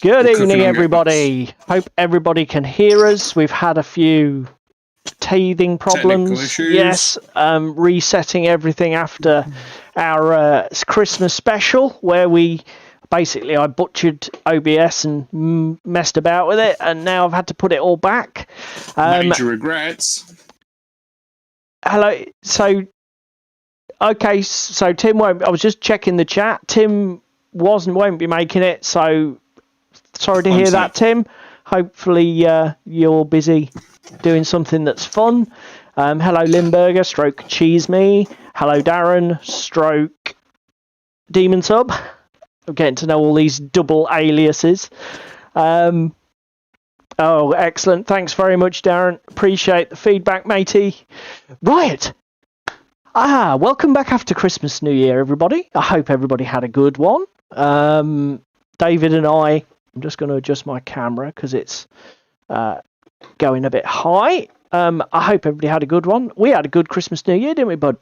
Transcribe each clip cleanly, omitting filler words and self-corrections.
Good We're cooking evening, on everybody. Hope everybody can hear us. We've had a few teething problems. Technical issues. Yes, resetting everything after our Christmas special, where I butchered OBS and messed about with it, and now I've had to put it all back. Major regrets. Hello. So Tim won't. I was just checking the chat. Tim won't be making it. So sorry to hear that, Tim. Hopefully you're busy doing something that's fun. Hello, Limburger, stroke Cheese Me. Hello, Darren, stroke Demon Sub. I'm getting to know all these double aliases. Oh, excellent. Thanks very much, Darren. Appreciate the feedback, matey. Right. Welcome back after Christmas, New Year, everybody. I hope everybody had a good one. David and I'm just going to adjust my camera because it's going a bit high. I hope everybody had a good one. We had a good Christmas, New Year, didn't we, bud?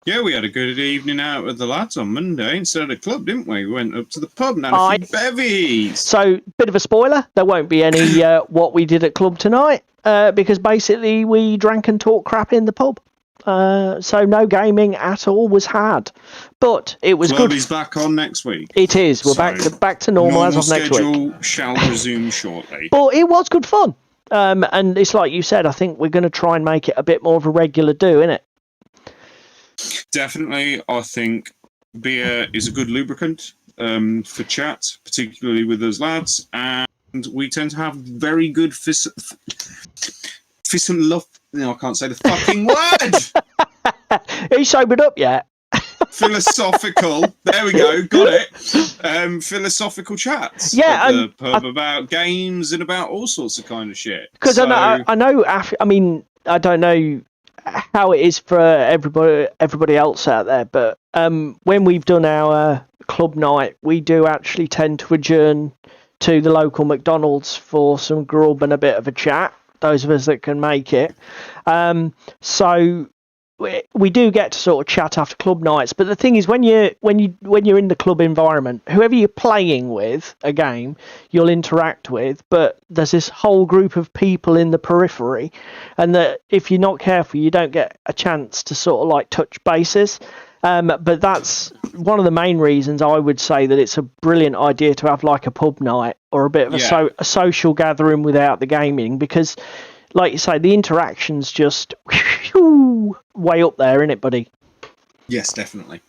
Yeah, we had a good evening out with the lads on Monday instead of the club, didn't we? We went up to the pub and had a few bevies. So, bit of a spoiler, there won't be any what we did at club tonight because basically we drank and talked crap in the pub. So no gaming at all was had, but it was Club good. Is back on next week. It is. We're back to normal as of next week. Schedule shall resume shortly. But it was good fun, and it's like you said. I think we're going to try and make it a bit more of a regular do, innit? Definitely, I think beer is a good lubricant for chat, particularly with us lads, and we tend to have very good fist and love. No, I can't say the fucking word. Are you sobered up yet? Philosophical. There we go. Got it. Philosophical chats. Yeah, at the pub about games and about all sorts of kind of shit. Because I know. I mean, I don't know how it is for everybody else out there, but when we've done our club night, we do actually tend to adjourn to the local McDonald's for some grub and a bit of a chat. Those of us that can make it. So we do get to sort of chat after club nights. But the thing is, when you're in the club environment, whoever you're playing with a game, you'll interact with. But there's this whole group of people in the periphery, and that if you're not careful, you don't get a chance to sort of like touch bases. But that's one of the main reasons I would say that it's a brilliant idea to have like a pub night or a bit of a social gathering without the gaming, because like you say, the interaction's just way up there, isn't it, buddy? Yes, definitely.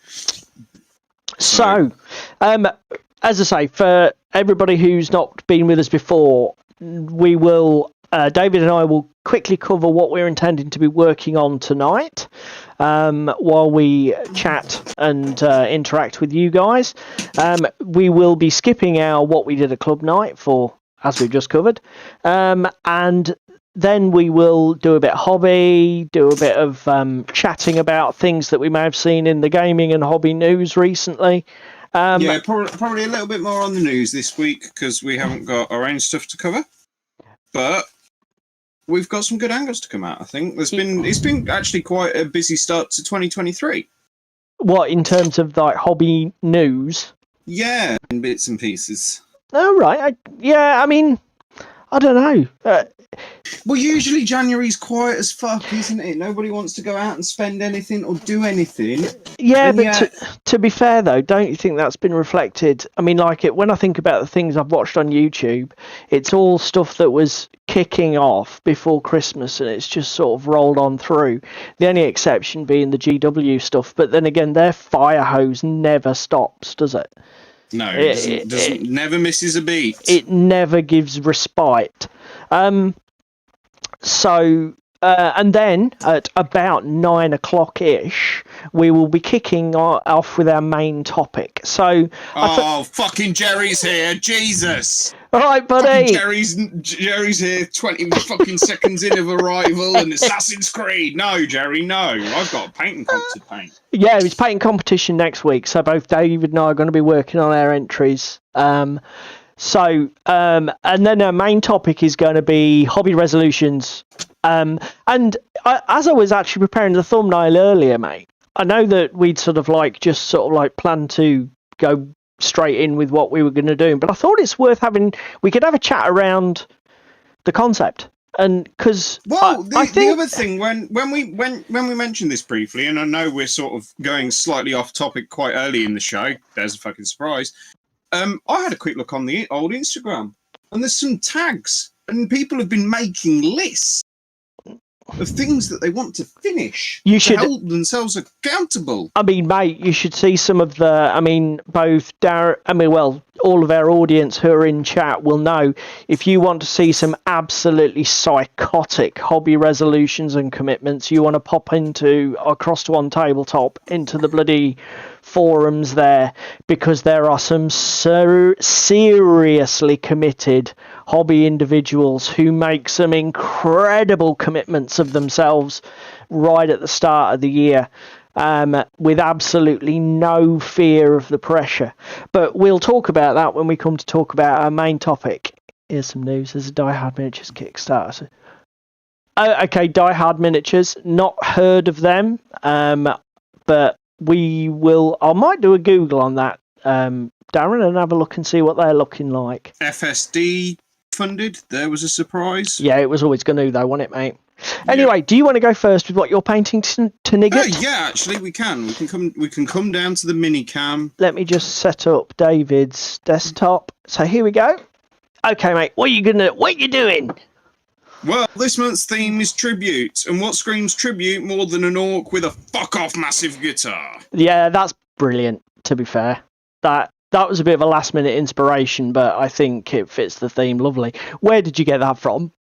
So, as I say, for everybody who's not been with us before, we will, David and I will quickly cover what we're intending to be working on tonight while we chat and interact with you guys. We will be skipping our what we did at club night for, as we've just covered, and then we will do a bit of hobby, do a bit of chatting about things that we may have seen in the gaming and hobby news recently. Yeah, probably a little bit more on the news this week because we haven't got our own stuff to cover, but we've got some good angles to come out. I think it's been actually quite a busy start to 2023. What, in terms of like hobby news? Yeah, in bits and pieces. Oh right, I mean, I don't know. Well, usually January's quiet as fuck, isn't it? Nobody wants to go out and spend anything or do anything. Yeah, but to be fair, though, don't you think that's been reflected? I mean, like when I think about the things I've watched on YouTube, it's all stuff that was kicking off before Christmas, and it's just sort of rolled on through. The only exception being the GW stuff, but then again, their fire hose never stops, does it? No, it never misses a beat. It never gives respite. So, and then at about 9 o'clock-ish, we will be kicking off with our main topic. So, fucking Jerry's here, Jesus! All right, buddy. Jerry's here, 20 fucking seconds in of arrival, and Assassin's Creed. No, Jerry, no. I've got a painting comp to paint. Yeah, it's painting competition next week, so both David and I are going to be working on our entries. So, and then our main topic is going to be hobby resolutions. And as I was actually preparing the thumbnail earlier, mate, I know that we'd sort of like planned to go straight in with what we were going to do. But I thought it's worth having. We could have a chat around the concept, and because I think the other thing when we mentioned this briefly, and I know we're sort of going slightly off topic quite early in the show. There's a fucking surprise. I had a quick look on the old Instagram, and there's some tags, and people have been making lists of things that they want to finish to hold themselves accountable. I mean, mate, you should see some of the. I mean, both Darren. I mean, well, all of our audience who are in chat will know if you want to see some absolutely psychotic hobby resolutions and commitments, you want to pop across to OnTabletop into the bloody forums there, because there are some seriously committed hobby individuals who make some incredible commitments of themselves right at the start of the year, with absolutely no fear of the pressure. But we'll talk about that when we come to talk about our main topic. Here's some news. There's a Die Hard Miniatures Kickstarter. Okay, Die Hard Miniatures, not heard of them, but I might do a Google on that, Darren, and have a look and see what they're looking like. FSD funded. There was a surprise. Yeah, it was always going to, though, wasn't it, mate? Anyway, do you want to go first with what you're painting to Nigget? Yeah, actually, we can. We can come down to the mini cam. Let me just set up David's desktop. So here we go. Okay, mate. What are you doing? Well, this month's theme is tribute, and what screams tribute more than an orc with a fuck-off massive guitar? Yeah, that's brilliant, to be fair. That was a bit of a last-minute inspiration, but I think it fits the theme lovely. Where did you get that from?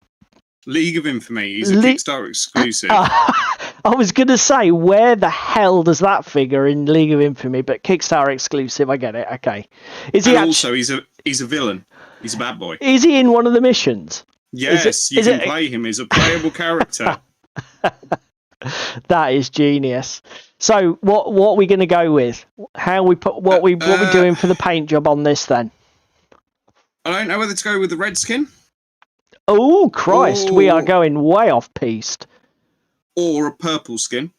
League of Infamy. He's a Kickstarter exclusive. I was going to say, where the hell does that figure in League of Infamy? But Kickstarter exclusive, I get it. Okay. Also, he's a villain. He's a bad boy. Is he in one of the missions? Yes, you can play him as a playable character. That is genius. So, what are we going to go with? What we doing for the paint job on this then? I don't know whether to go with the red skin. Oh Christ, we are going way off piste. Or a purple skin.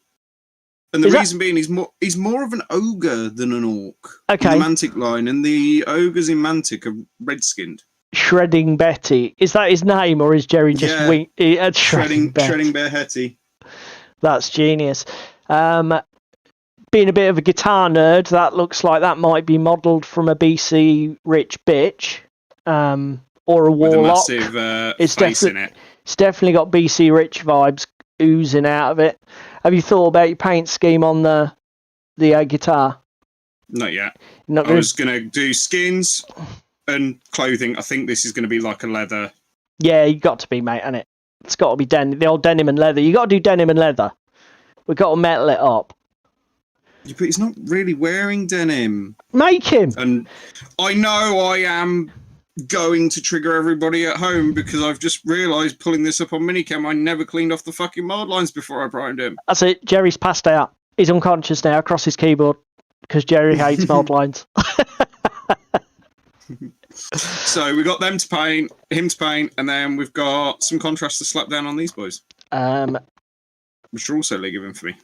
And the reason being, he's more of an ogre than an orc. Okay. In the Mantic line, and the ogres in Mantic are red skinned. Shredding Betty. Is that his name, or is Jerry just Shredding Bear Hetty? That's genius. Being a bit of a guitar nerd, that looks like that might be modelled from a BC Rich bitch, or a warlock. With a massive face in it. It's definitely got BC Rich vibes oozing out of it. Have you thought about your paint scheme on the guitar? Not yet. I was going to do skins and clothing. I think this is going to be like a leather. Yeah, you got to be, mate, hasn't it? It's got to be the old denim and leather. You got to do denim and leather. We've got to metal it up. Yeah, but he's not really wearing denim. Make him. And I know I am going to trigger everybody at home because I've just realised pulling this up on minicam, I never cleaned off the fucking mold lines before I primed him. That's it. Jerry's passed out. He's unconscious now across his keyboard because Jerry hates mold lines. So we got them to paint, him to paint, and then we've got some contrast to slap down on these boys. Which are also League of Infamy.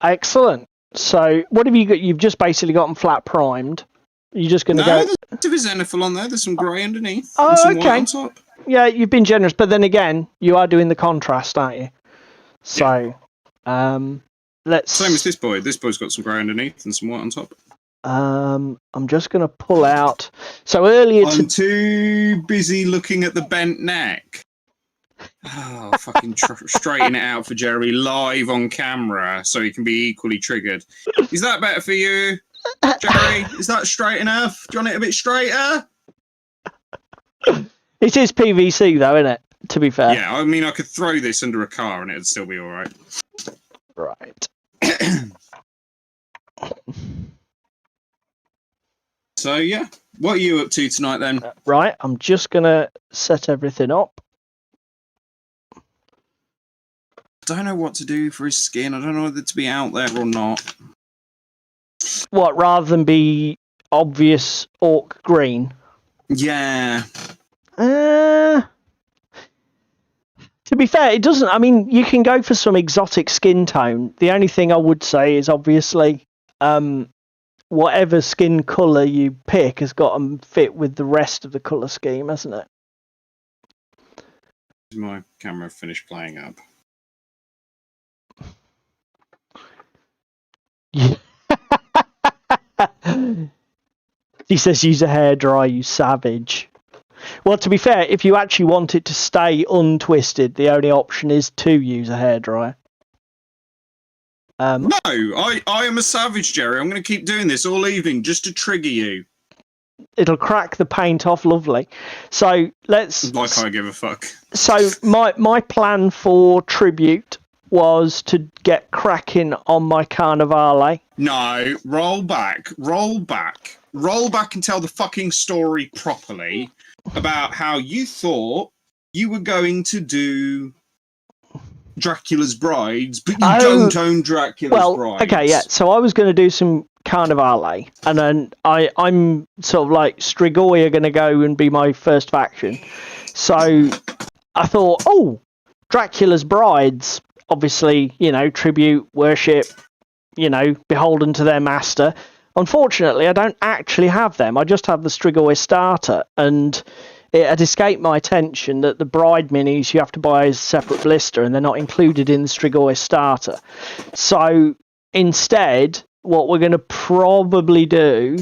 Excellent. So what have you got? You've just basically got them flat primed. You're just going to go... There's a Zenithal on there. There's some grey underneath. Oh, and some okay. white on top. Yeah, you've been generous, but then again, you are doing the contrast, aren't you? So, let's... Same as this boy. This boy's got some grey underneath and some white on top. I'm just going to pull out... So earlier... I'm too busy looking at the bent neck. Oh, fucking straighten it out for Jerry live on camera so he can be equally triggered. Is that better for you, Jerry? Is that straight enough? Do you want it a bit straighter? It is PVC though, isn't it? To be fair. Yeah, I mean, I could throw this under a car and it'd still be all right. Right. So, yeah. What are you up to tonight then? Right, I'm just going to set everything up. I don't know what to do for his skin. I don't know whether to be out there or not. What, rather than be obvious orc green? Yeah. To be fair, it doesn't... I mean, you can go for some exotic skin tone. The only thing I would say is obviously whatever skin colour you pick has got to fit with the rest of the colour scheme, hasn't it? My camera finished playing up. Yeah. He says use a hairdryer, you savage. Well, to be fair, if you actually want it to stay untwisted, the only option is to use a hairdryer. No, I am a savage, Jerry. I'm going to keep doing this all evening just to trigger you. It'll crack the paint off lovely. So let's... Like I give a fuck. So my plan for Tribute was to get cracking on my Carnivale. No, roll back and tell the fucking story properly about how you thought you were going to do Dracula's Brides, but you don't own Dracula's Brides. Okay, yeah. So I was going to do some Carnivale, and then I'm sort of like Strigoi are going to go and be my first faction. So I thought, oh, Dracula's Brides, obviously, you know, tribute, worship, you know, beholden to their master. Unfortunately, I don't actually have them. I just have the Strigoi starter, and it had escaped my attention that the Bride minis you have to buy as a separate blister, and they're not included in the Strigoi starter. So instead, what we're going to probably do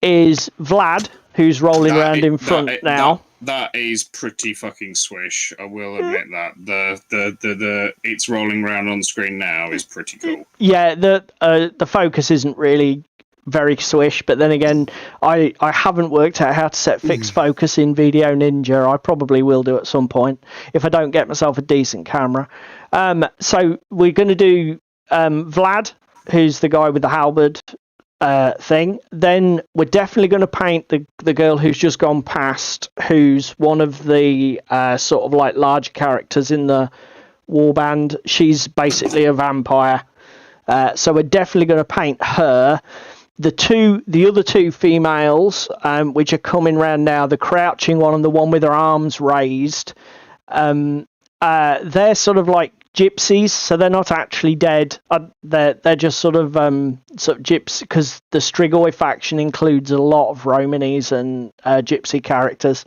is Vlad, who's rolling around in front now. That is pretty fucking swish. I will admit that the it's rolling around on screen now is pretty cool. Yeah, the focus isn't really very swish, but then again, I haven't worked out how to set fixed focus in Video Ninja. I probably will do at some point if I don't get myself a decent camera. So we're going to do Vlad, who's the guy with the halberd thing. Then we're definitely going to paint the girl who's just gone past, who's one of the sort of like larger characters in the warband. She's basically a vampire. So we're definitely going to paint her. The other two females, which are coming round now, the crouching one and the one with her arms raised, they're sort of like gypsies, so they're not actually dead. They're just sort of gypsy, because the Strigoi faction includes a lot of Romanis and gypsy characters.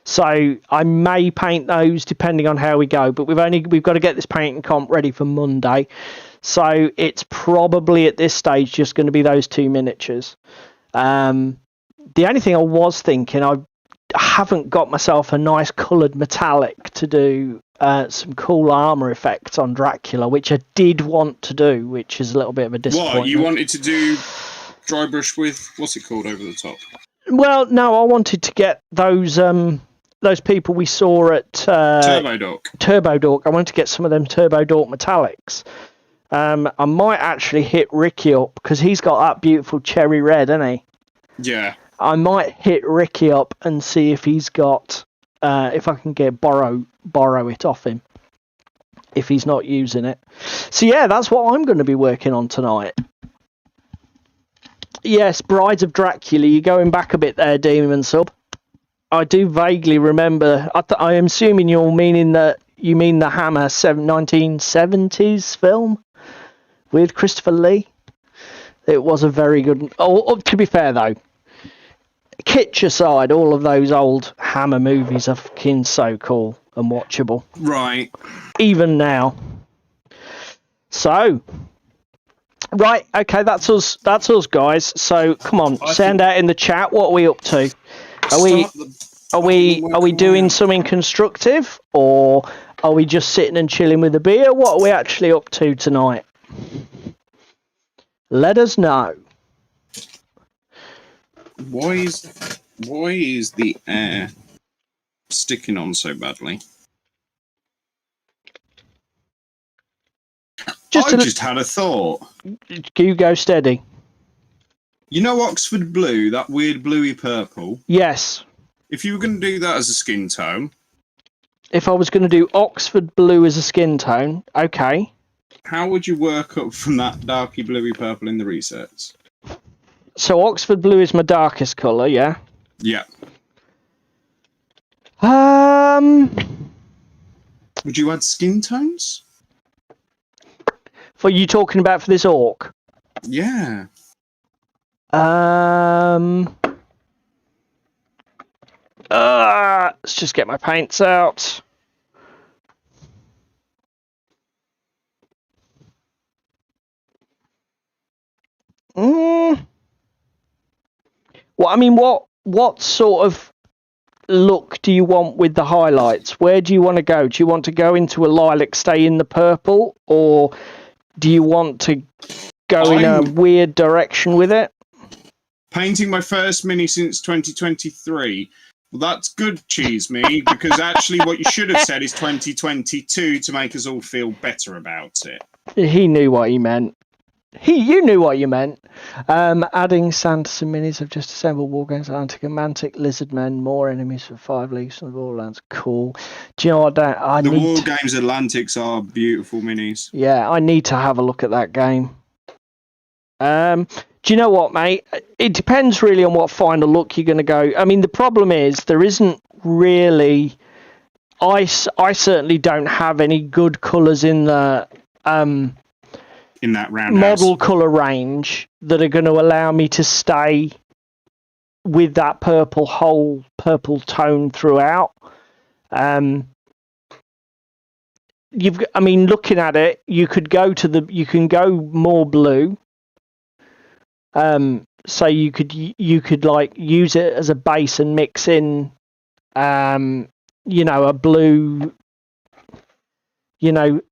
So I may paint those depending on how we go, but we've got to get this painting comp ready for Monday. So it's probably at this stage just going to be those two miniatures. The only thing I was thinking, I haven't got myself a nice coloured metallic to do some cool armour effects on Dracula, which I did want to do, which is a little bit of a disappointment. What, you wanted to do dry brush with, what's it called, over the top? Well, no, I wanted to get those people we saw at Turbo Dork. I wanted to get some of them Turbo Dork metallics. I might actually hit Ricky up, because he's got that beautiful cherry red, hasn't he? Yeah. I might hit Ricky up and see if he's got, if I can borrow it off him, if he's not using it. So yeah, that's what I'm going to be working on tonight. Yes, Brides of Dracula, you're going back a bit there, Demon Sub. I do vaguely remember, I am assuming you mean the Hammer 1970s film with Christopher Lee. It was a very good... Oh, to be fair, though, kitsch aside, all of those old Hammer movies are fucking so cool and watchable. Right. Even now. So... Right, okay, that's us, guys. So, come on, send out in the chat, what are we up to? Are we doing something constructive, or are we just sitting and chilling with a beer? What are we actually up to tonight? Let us know. Why is the air sticking on so badly? I just had a thought. You go steady. You know Oxford Blue, that weird bluey purple? Yes. If you were going to do that as a skin tone... If I was going to do Oxford Blue as a skin tone, okay. How would you work up from that darky bluey purple in the resets? So Oxford Blue is my darkest colour, yeah? Yeah. Would you add skin tones? What are you talking about for this orc? Yeah. Let's just get my paints out. Well, I mean, what sort of look do you want with the highlights? Where do you want to go? Do you want to go into a lilac, stay in the purple, or do you want to go in a weird direction with it? Painting my first mini since 2023. Well, that's good, cheese me, because actually what you should have said is 2022 to make us all feel better about it. He knew what he meant. You knew what you meant. Adding Sanderson minis. I've just assembled War Games Atlantic and Mantic Lizard Men. More enemies for 5 leagues on the Borderlands. Cool. Do you know what? The War Games Atlantics are beautiful minis. Yeah, I need to have a look at that game. Do you know what, mate? It depends really on what final look you're going to go. I mean, the problem is there isn't really. I certainly don't have any good colours in the. In that round model colour range that are going to allow me to stay with that purple tone throughout. Looking at it, you can go more blue. So you could like use it as a base and mix in, a blue.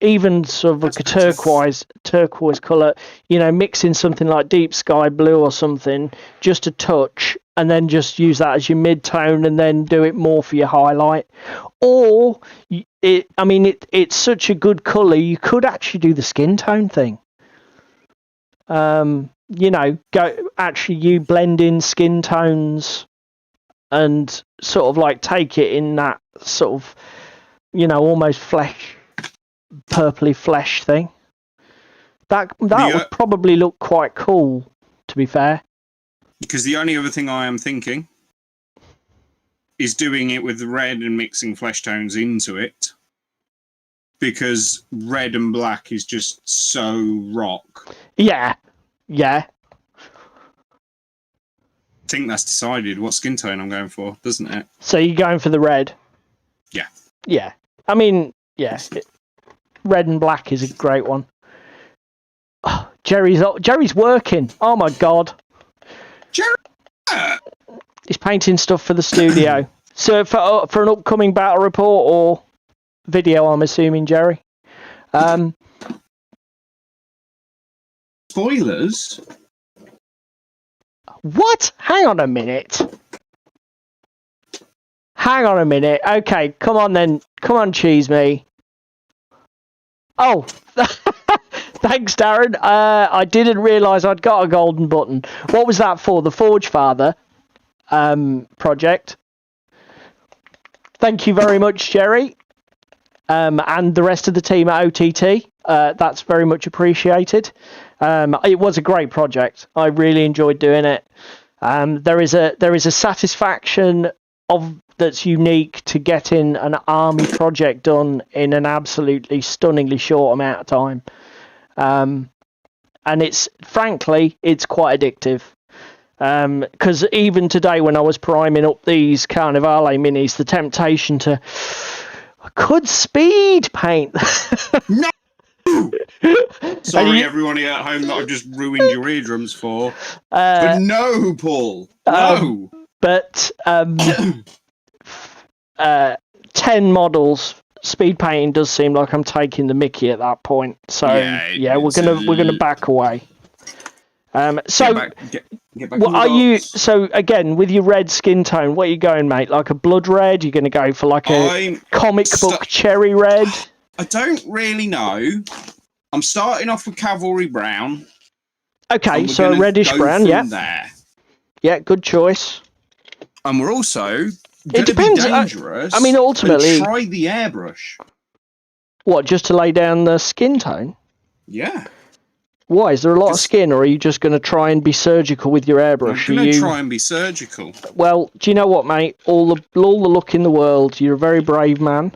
Even sort of like a turquoise colour, mix in something like deep sky blue or something, just a touch, and then just use that as your mid-tone and then do it more for your highlight. Or, it's such a good colour, you could actually do the skin tone thing. You blend in skin tones and sort of like take it in that sort of, almost flesh, purpley flesh thing. That would probably look quite cool, to be fair. Because the only other thing I am thinking is doing it with the red and mixing flesh tones into it. Because red and black is just so rock. Yeah. I think that's decided what skin tone I'm going for, doesn't it? So you're going for the red? Yeah. Yeah. I mean, yeah. Red and black is a great one. Oh, Jerry's working. Oh my god. Jerry! He's painting stuff for the studio. So for an upcoming battle report or video, I'm assuming, Jerry. Spoilers? What? Hang on a minute. Okay, come on then. Come on, cheese me. Oh, thanks, Darren. I didn't realise I'd got a golden button. What was that for? The Forge Father project. Thank you very much, Jerry. And the rest of the team at OTT. That's very much appreciated. It was a great project. I really enjoyed doing it. There is a satisfaction that's unique to getting an army project done in an absolutely stunningly short amount of time. And it's quite addictive. Because even today when I was priming up these Carnivale minis, the temptation I could speed paint. No! Sorry, everyone here at home that I've just ruined your eardrums for. But no, Paul. No. 10 models. Speed painting does seem like I'm taking the mickey at that point. So we're gonna back away. So get back what are you? So again, with your red skin tone, what are you going, mate? Like a blood red? You're gonna go for like a comic book cherry red? I don't really know. I'm starting off with cavalry brown. Okay, so a reddish brown, yeah. There. Yeah, good choice. And we're also. It depends. Dangerous. Ultimately, try the airbrush. What? Just to lay down the skin tone? Yeah. Why? Is there a lot of skin, or are you just going to try and be surgical with your airbrush? I'm going to try and be surgical. Well, do you know what, mate? All the luck in the world. You're a very brave man.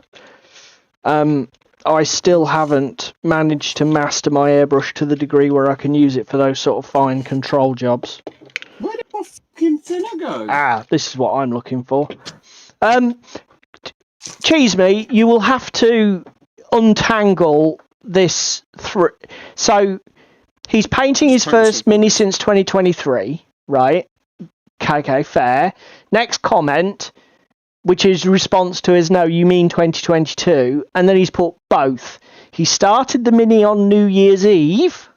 I still haven't managed to master my airbrush to the degree where I can use it for those sort of fine control jobs. antenna go? Ah, this is what I'm looking for. Cheese me, you will have to untangle this through. So he's painting his first mini since 2023, right? Okay, fair. Next comment, which is response to his no, you mean 2022, and then he's put both. He started the mini on New Year's Eve,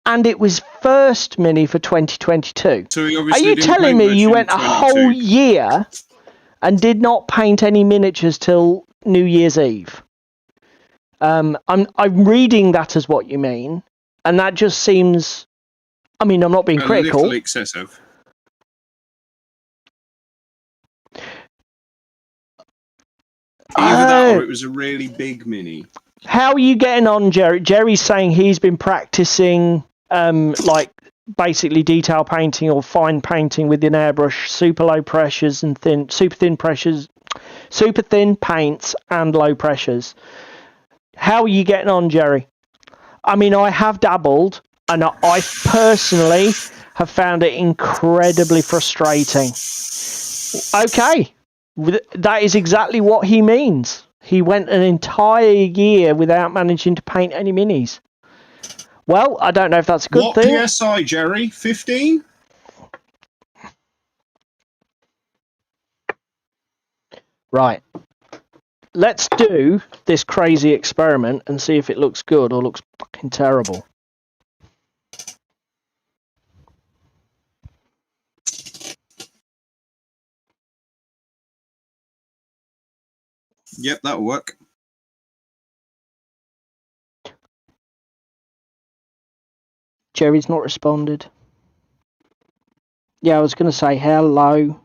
and it was first mini for 2022. So he Are obviously you didn't telling paint me much you in went a 22. whole year and did not paint any miniatures till New Year's Eve? I'm reading that as what you mean, and that just seems. I mean, I'm not being critical. A little excessive. Either that or it was a really big mini. How are you getting on, Jerry? Jerry's saying he's been practicing, like basically detail painting or fine painting with an airbrush, super low pressures and super thin paints and low pressures. How are you getting on, Jerry? I mean, I have dabbled, and I personally have found it incredibly frustrating. Okay, that is exactly what he means. He went an entire year without managing to paint any minis. Well, I don't know if that's a good thing. What PSI, Jerry? 15? Right. Let's do this crazy experiment and see if it looks good or looks fucking terrible. Yep, that'll work. Jerry's not responded. Yeah, I was going to say hello.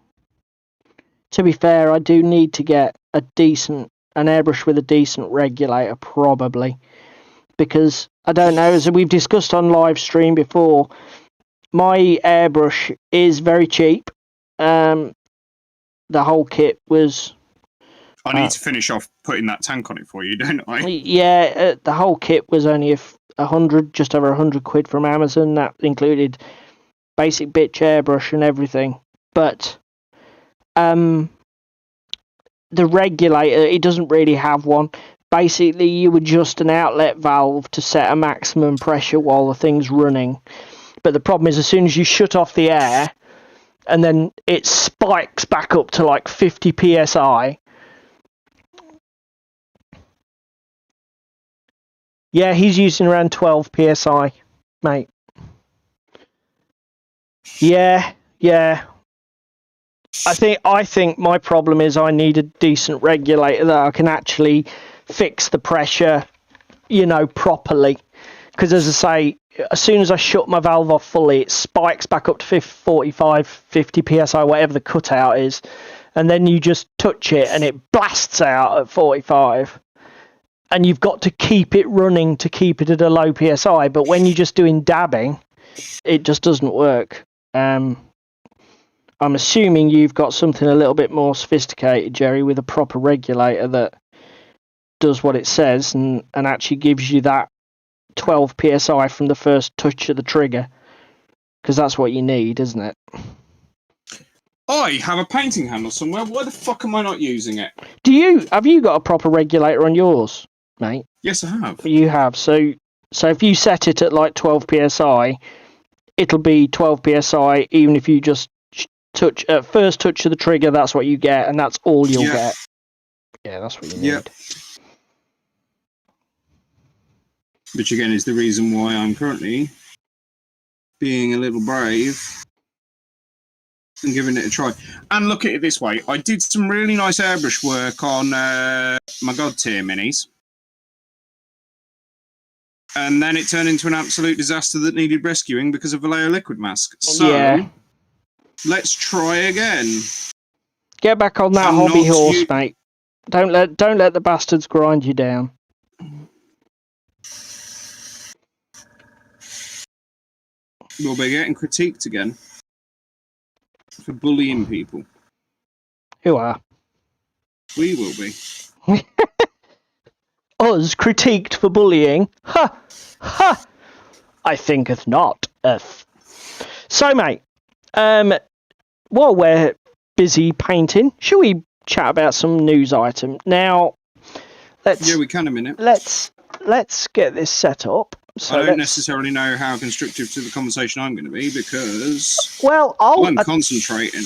To be fair, I do need to get an airbrush with a decent regulator, probably. Because, I don't know, as we've discussed on live stream before, my airbrush is very cheap. The whole kit was... I need to finish off putting that tank on it for you, don't I? Yeah, the whole kit was only just over 100 quid from Amazon. That included basic bitch airbrush and everything. But the regulator, it doesn't really have one. Basically, you adjust an outlet valve to set a maximum pressure while the thing's running. But the problem is, as soon as you shut off the air, and then it spikes back up to like 50 psi. Yeah, he's using around 12 psi, mate. Yeah. I think my problem is I need a decent regulator that I can actually fix the pressure, properly. Because as I say, as soon as I shut my valve off fully, it spikes back up to 45, 50 psi, whatever the cutout is. And then you just touch it and it blasts out at 45. And you've got to keep it running to keep it at a low PSI. But when you're just doing dabbing, it just doesn't work. I'm assuming you've got something a little bit more sophisticated, Jerry, with a proper regulator that does what it says and actually gives you that 12 PSI from the first touch of the trigger. Because that's what you need, isn't it? I have a painting handle somewhere. Why the fuck am I not using it? Have you got a proper regulator on yours, mate? Yes, I have. You have. So if you set it at like 12 PSI, it'll be 12 PSI even if you just first touch of the trigger. That's what you get, and that's all you'll get. Yeah, that's what you need. Which again is the reason why I'm currently being a little brave and giving it a try. And look at it this way. I did some really nice airbrush work on my God tier minis. And then it turned into an absolute disaster that needed rescuing because of Vallejo liquid mask. So, let's try again. Get back on that hobby horse, mate. Don't let the bastards grind you down. We'll be getting critiqued again for bullying people. Who are? We will be. Us critiqued for bullying? Ha! Ha! I thinketh not. So, mate, while we're busy painting, shall we chat about some news item now? We can in a minute. Let's get this set up. So I don't necessarily know how constructive to the conversation I'm going to be because I'm concentrating.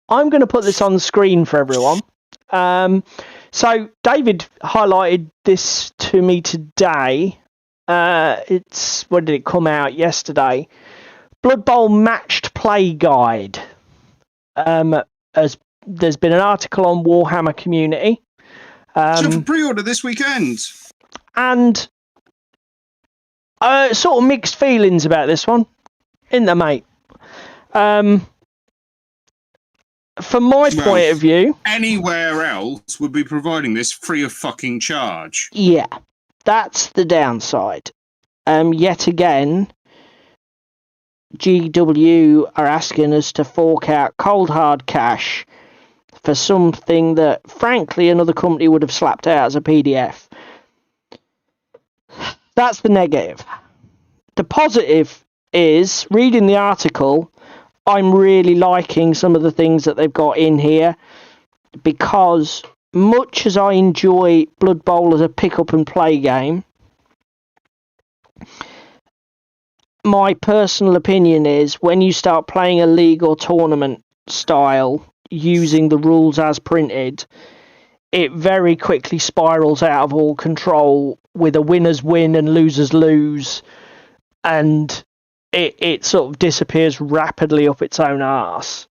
I'm going to put this on the screen for everyone. So David highlighted this to me today. When did it come out? Yesterday. Blood Bowl matched play guide. As there's been an article on Warhammer Community. So for pre-order this weekend. And sort of mixed feelings about this one, isn't there, mate? From my point of view, anywhere else would be providing this free of fucking charge. Yeah, that's the downside. Yet again, GW are asking us to fork out cold hard cash for something that, frankly, another company would have slapped out as a PDF. That's the negative. The positive is, reading the article, I'm really liking some of the things that they've got in here, because much as I enjoy Blood Bowl as a pick up and play game, my personal opinion is when you start playing a league or tournament style using the rules as printed, it very quickly spirals out of all control with a winners win and losers lose, and it sort of disappears rapidly up its own arse.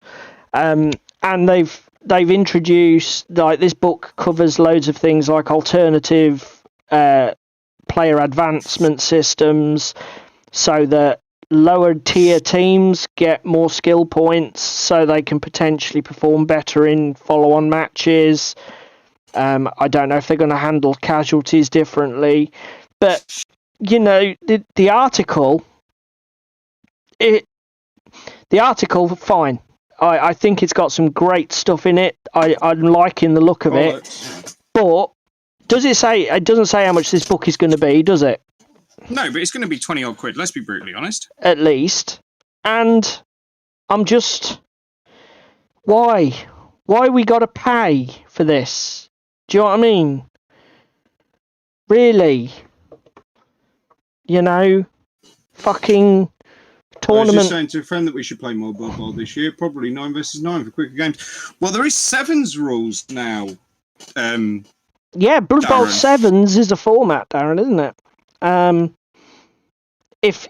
And they've introduced, like, this book covers loads of things like alternative player advancement systems, so that lower tier teams get more skill points so they can potentially perform better in follow-on matches. I don't know if they're going to handle casualties differently, but you know, the article, fine. I think it's got some great stuff in it. I'm liking the look of it. But it doesn't say how much this book is going to be, does it? No, but it's going to be 20 odd quid, let's be brutally honest. At least. And I'm just, why we got to pay for this? Do you know what I mean? Really? You know, fucking tournament. I was just saying to a friend that we should play more Blood Bowl this year. Probably 9 versus 9 for quicker games. Well, there is sevens rules now. Yeah, Blood Bowl sevens is a format, Darren, isn't it? If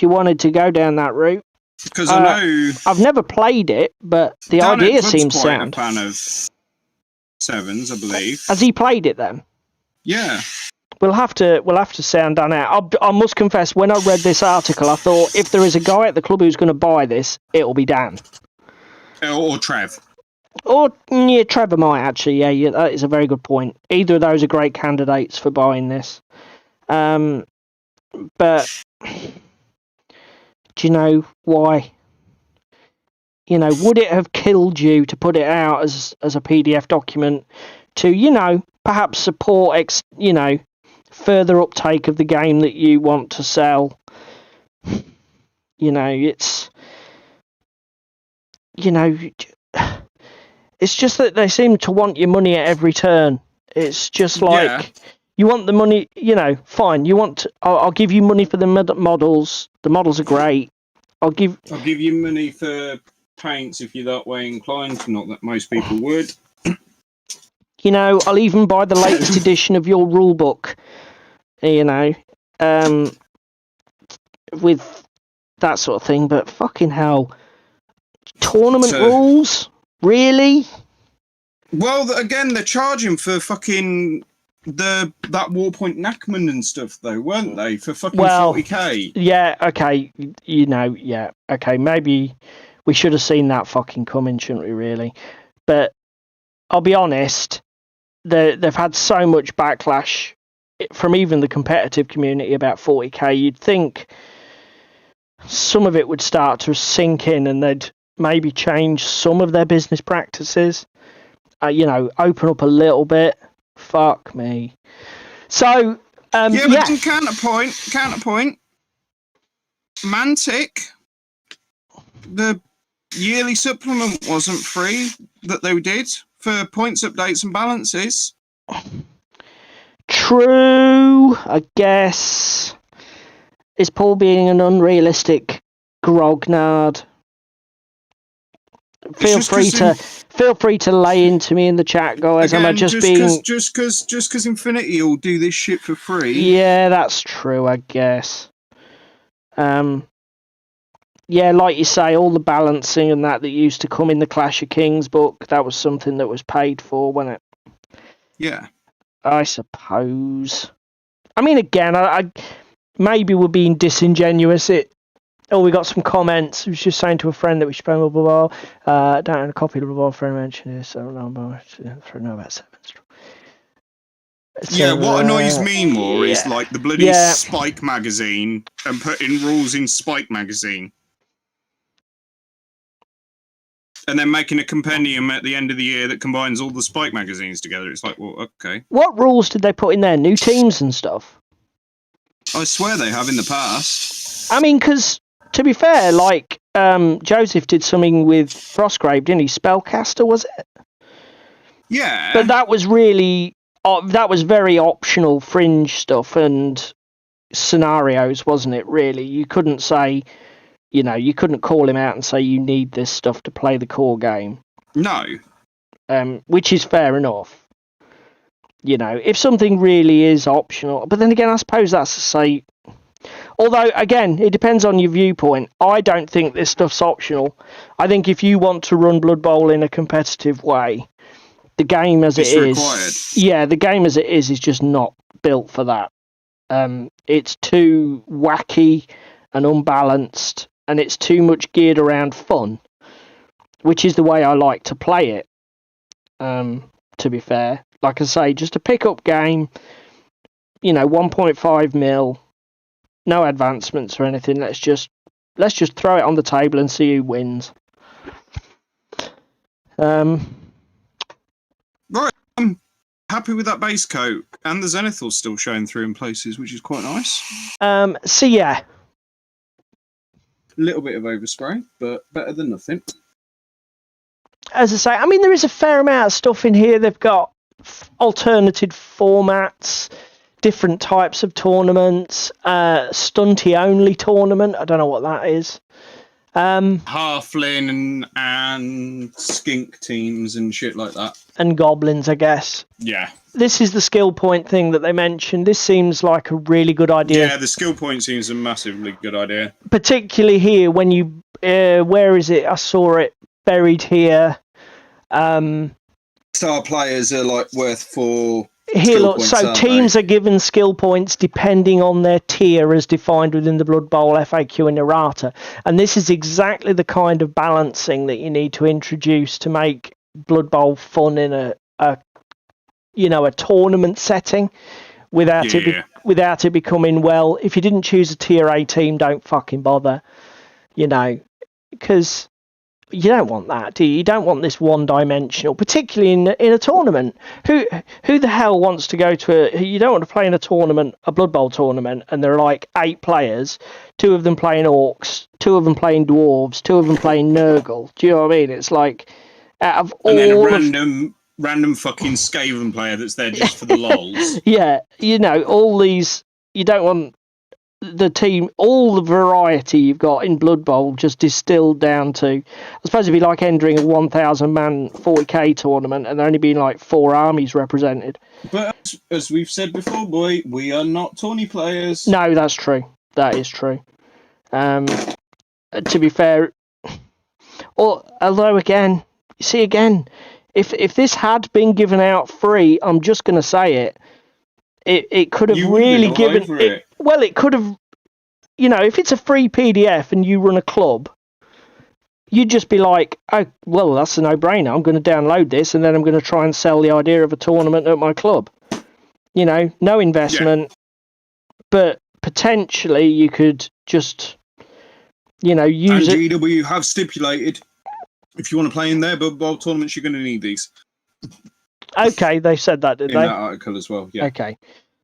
you wanted to go down that route, because I know I've never played it, but the idea seems sound. I'm a fan of sevens, I believe. Has he played it then? Yeah. We'll have to sound Dan out. I must confess, when I read this article, I thought if there is a guy at the club who's going to buy this, it'll be Dan. Or Trev. Or yeah, Trevor might actually. Yeah, that is a very good point. Either of those are great candidates for buying this. But do you know why? You know, would it have killed you to put it out as a PDF document to, you know, perhaps support further uptake of the game that you want to sell? You know, it's just that they seem to want your money at every turn. It's just like, you want the money, you know, fine. I'll give you money for the models. The models are great. I'll give you money for paints if you're that way inclined. Not that most people would. You know, I'll even buy the latest edition of your rule book. You know, with that sort of thing. But fucking hell, tournament rules, really? Well, again, they're charging for fucking that Warpoint Nackman and stuff, though, weren't they? For fucking 40k. Yeah. Okay. You know. Yeah. Okay. Maybe we should have seen that fucking coming, shouldn't we? Really. But I'll be honest. They've had so much backlash from even the competitive community about 40k. You'd think some of it would start to sink in, and they'd maybe change some of their business practices. You know, open up a little bit. Fuck me. So, but counterpoint. Mantic, the yearly supplement wasn't free that they did for points updates and balances. True, I guess. Is Paul being an unrealistic grognard? Feel free to lay into me in the chat, guys. Again, Am I just because Infinity will do this shit for free? Yeah, that's true, I guess. Yeah, like you say, all the balancing and that used to come in the Clash of Kings book, that was something that was paid for, wasn't it? Yeah. I suppose. I mean, again, I maybe we're being disingenuous. We got some comments. I was just saying to a friend that we should play blah blah blah. Don't own a copy of the blah. Friend mentioned this. I don't know about 7. Yeah, what annoys me more is like the bloody Spike magazine and putting rules in Spike magazine. And then making a compendium at the end of the year that combines all the Spike magazines together. It's like, well, okay. What rules did they put in there? New teams and stuff? I swear they have in the past. I mean, because, to be fair, like, Joseph did something with Frostgrave, didn't he? Spellcaster, was it? Yeah. But that was really... that was very optional fringe stuff and scenarios, wasn't it, really? You couldn't say... you couldn't call him out and say you need this stuff to play the core game. No. Which is fair enough. If something really is optional. But then again, I suppose that's to say... Although, again, it depends on your viewpoint. I don't think this stuff's optional. I think if you want to run Blood Bowl in a competitive way, the game as it is... required. Yeah, the game as it is just not built for that. It's too wacky and unbalanced, and it's too much geared around fun, which is the way I like to play it, to be fair. Like I say, just a pick-up game, 1.5 mil, no advancements or anything. Let's just throw it on the table and see who wins. Right, I'm happy with that base coat, and the Zenithal's still showing through in places, which is quite nice. So yeah. A little bit of overspray, but better than nothing. As I say, I mean, there is a fair amount of stuff in here. They've got alternative formats, different types of tournaments, stunty only tournament. I don't know what that is. Halfling and skink teams and shit like that. And goblins, I guess. Yeah. This is the skill point thing that they mentioned. This seems like a really good idea. Yeah, the skill point seems a massively good idea. Particularly here when you... where is it? I saw it buried here. Star players are like worth 4... Here, look, so teams are given skill points depending on their tier as defined within the Blood Bowl FAQ and errata. And this is exactly the kind of balancing that you need to introduce to make Blood Bowl fun in a tournament setting without it becoming, well, if you didn't choose a tier A team, don't fucking bother. Because you don't want that, do you? You don't want this one-dimensional, particularly in a tournament. Who the hell wants to go to you don't want to play in a tournament, a Blood Bowl tournament, and there are like 8 players, 2 of them playing orcs, 2 of them playing dwarves, 2 of them playing Nurgle. Do you know what I mean? It's like out of all, and then a random fucking Skaven player that's there just for the lols. Yeah, all these. You don't want the team, all the variety you've got in Blood Bowl just distilled down to, I suppose it'd be like entering a 1,000 man 40k tournament and there only being like 4 armies represented. But as we've said before, boy, we are not tourney players. No, that's true. That is true. To be fair, although again, if this had been given out free, I'm just going to say it could have really given it. Well, it could have, if it's a free PDF and you run a club, you'd just be like, oh, well, that's a no-brainer. I'm going to download this and then I'm going to try and sell the idea of a tournament at my club. No investment, but potentially you could just, use it. And GW have stipulated, if you want to play in their Blood Bowl tournaments, you're going to need these. Okay, they said that, did they? In that article as well, yeah. Okay.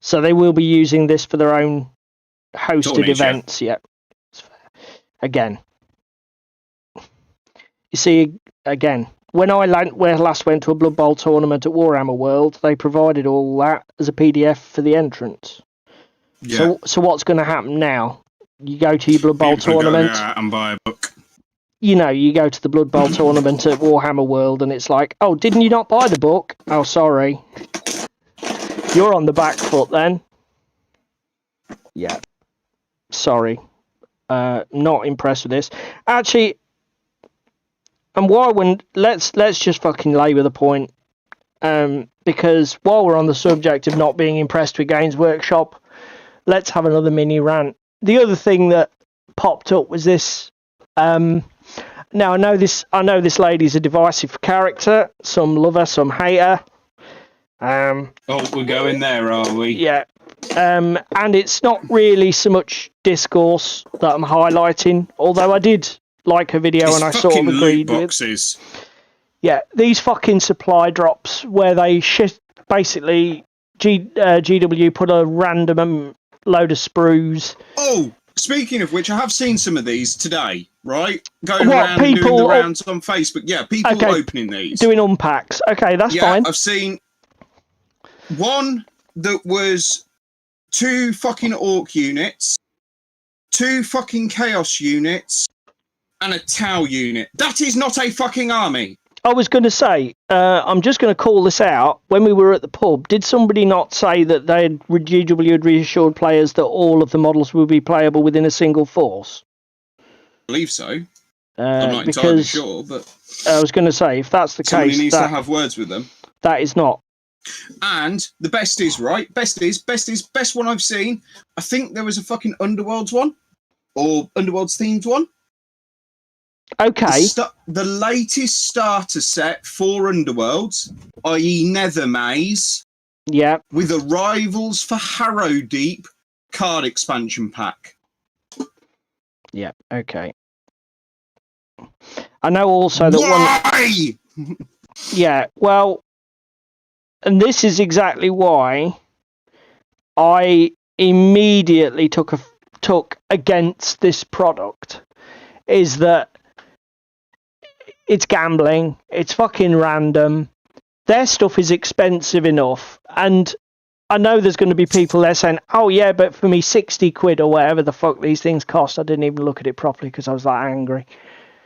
So they will be using this for their own hosted events, yeah. Again. You see, again, when I last went to a Blood Bowl tournament at Warhammer World, they provided all that as a PDF for the entrance. Yeah. So what's going to happen now? You go to your Blood Bowl People are tournament. going out and buy a book. You know, you go to the Blood Bowl tournament at Warhammer World, and it's like, oh, didn't you not buy the book? Oh, sorry. You're on the back foot then. Yeah. Sorry. Not impressed with this. Actually, and let's just fucking labour the point. Because while we're on the subject of not being impressed with Games Workshop, let's have another mini rant. The other thing that popped up was this. Now I know this lady's a divisive character. Some love her, some hate her. We're going there, are we? Yeah. And it's not really so much discourse that I'm highlighting, although I did like her video and I sort of agreed with. Boxes. Yeah, these fucking supply drops where they basically GW put a random load of sprues. Oh, speaking of which, I have seen some of these today, right? Going around and doing the rounds on Facebook. Yeah, people opening these. Doing unpacks. Okay, that's fine. I've seen one that was 2 fucking Orc units, 2 fucking Chaos units, and a Tau unit. That is not a fucking army. I was going to say, I'm just going to call this out. When we were at the pub, did somebody not say that GW had reassured players that all of the models would be playable within a single force? I believe so. I'm not entirely sure, but I was going to say, if that's the somebody case, needs to have words with them. That is not. And the best one I've seen. I think there was a fucking Underworlds one, or Underworlds themed one. Okay. The latest starter set for Underworlds, i.e. Nether Maze. Yeah. With Arrivals for Harrow Deep card expansion pack. Yeah. Okay. I know also that Why? Yeah. Well, and this is exactly why I immediately took against this product. Is that it's gambling, it's fucking random, their stuff is expensive enough, and I know there's going to be people there saying, oh yeah, but for me 60 quid or whatever the fuck these things cost, I didn't even look at it properly because I was that angry.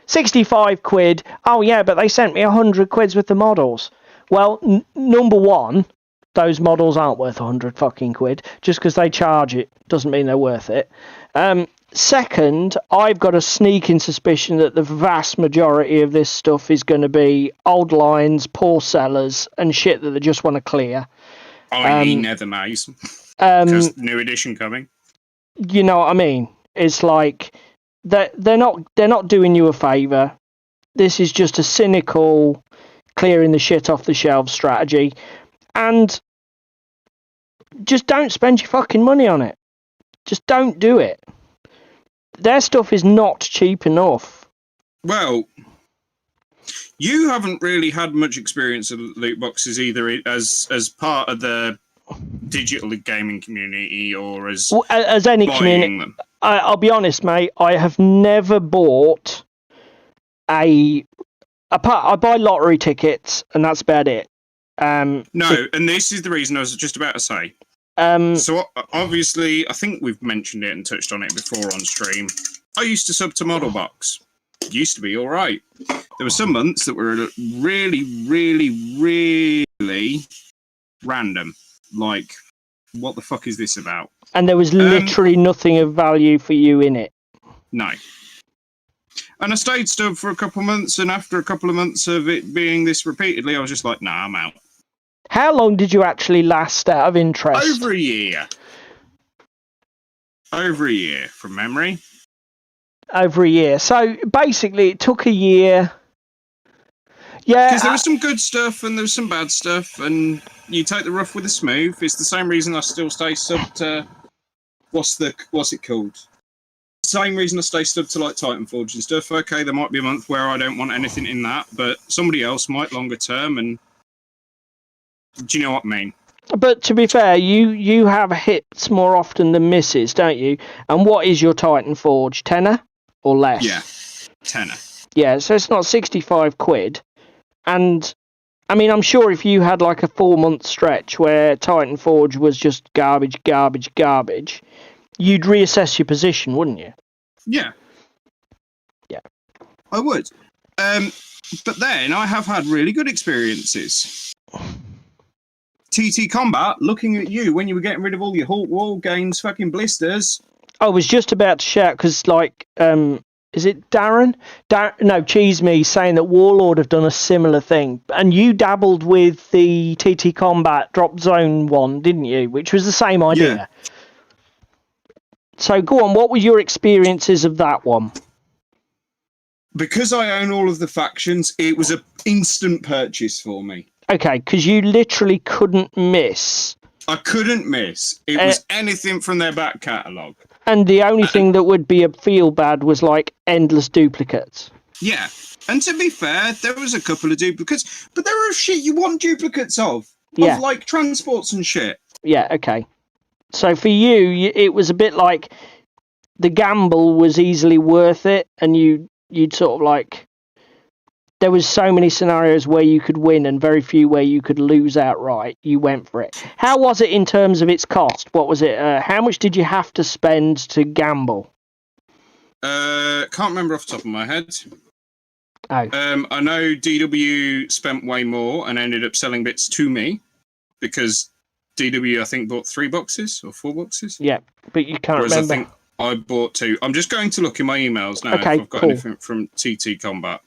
65 quid, oh yeah, but they sent me 100 quids with the models. Well, number one, those models aren't worth 100 fucking quid. Just because they charge it doesn't mean they're worth it. Second, I've got a sneaking suspicion that the vast majority of this stuff is going to be old lines, poor sellers, and shit that they just want to clear. I.e. Nether Maze. Because new edition coming. You know what I mean? It's like they're not doing you a favour. This is just a cynical clearing the shit off the shelves strategy. And just don't spend your fucking money on it. Just don't do it. Their stuff is not cheap enough. Well, you haven't really had much experience of loot boxes either as part of the digital gaming community or as any community. Them. I'll be honest, mate. I have never bought I buy lottery tickets, and that's about it. And this is the reason I was just about to say. So obviously, I think we've mentioned it and touched on it before on stream. I used to sub to Model Box. It used to be all right. There were some months that were really, really, really random. Like, what the fuck is this about? And there was literally nothing of value for you in it. No. And I stayed stub for a couple of months, and after a couple of months of it being this repeatedly, I was just like, nah, I'm out. How long did you actually last out of interest? Over a year. Over a year, from memory. Over a year. So basically, it took a year. Yeah. Because there was some good stuff and there was some bad stuff, and you take the rough with the smooth. It's the same reason I still stay sub to. What's it called? Same reason I stay sub to like Titanforge and stuff. Okay, there might be a month where I don't want anything in that, but somebody else might longer term, and do you know what I mean? But to be fair, you have hits more often than misses, don't you? And what is your Titanforge? Tenner or less? Yeah, tenner. Yeah, so it's not 65 quid. And, I mean, I'm sure if you had like a 4-month stretch where Titan Forge was just garbage, you'd reassess your position, wouldn't you? Yeah. Yeah. I would. But then I have had really good experiences. TT Combat, looking at you when you were getting rid of all your Hulk Wall Games fucking blisters. I was just about to shout because, like, is it Darren? No, Cheese Me saying that Warlord have done a similar thing. And you dabbled with the TT Combat Drop Zone one, didn't you? Which was the same idea. Yeah. So go on, what were your experiences of that one? Because I own all of the factions, it was an instant purchase for me. Okay, because you literally couldn't miss. I couldn't miss. It was anything from their back catalogue. And the only thing that would be a feel bad was like endless duplicates. Yeah. And to be fair, there was a couple of duplicates, but there are shit you want duplicates of. Yeah. Of like transports and shit. Yeah, okay. So for you, it was a bit like the gamble was easily worth it, and you'd sort of like, there was so many scenarios where you could win and very few where you could lose outright. You went for it. How was it in terms of its cost? What was it? How much did you have to spend to gamble? Can't remember off the top of my head. Oh. I know DW spent way more and ended up selling bits to me because DW, I think, bought 3 boxes or 4 boxes. Yeah, but you can't remember. I think I bought 2. I'm just going to look in my emails now okay, if I've got anything from TT Combat.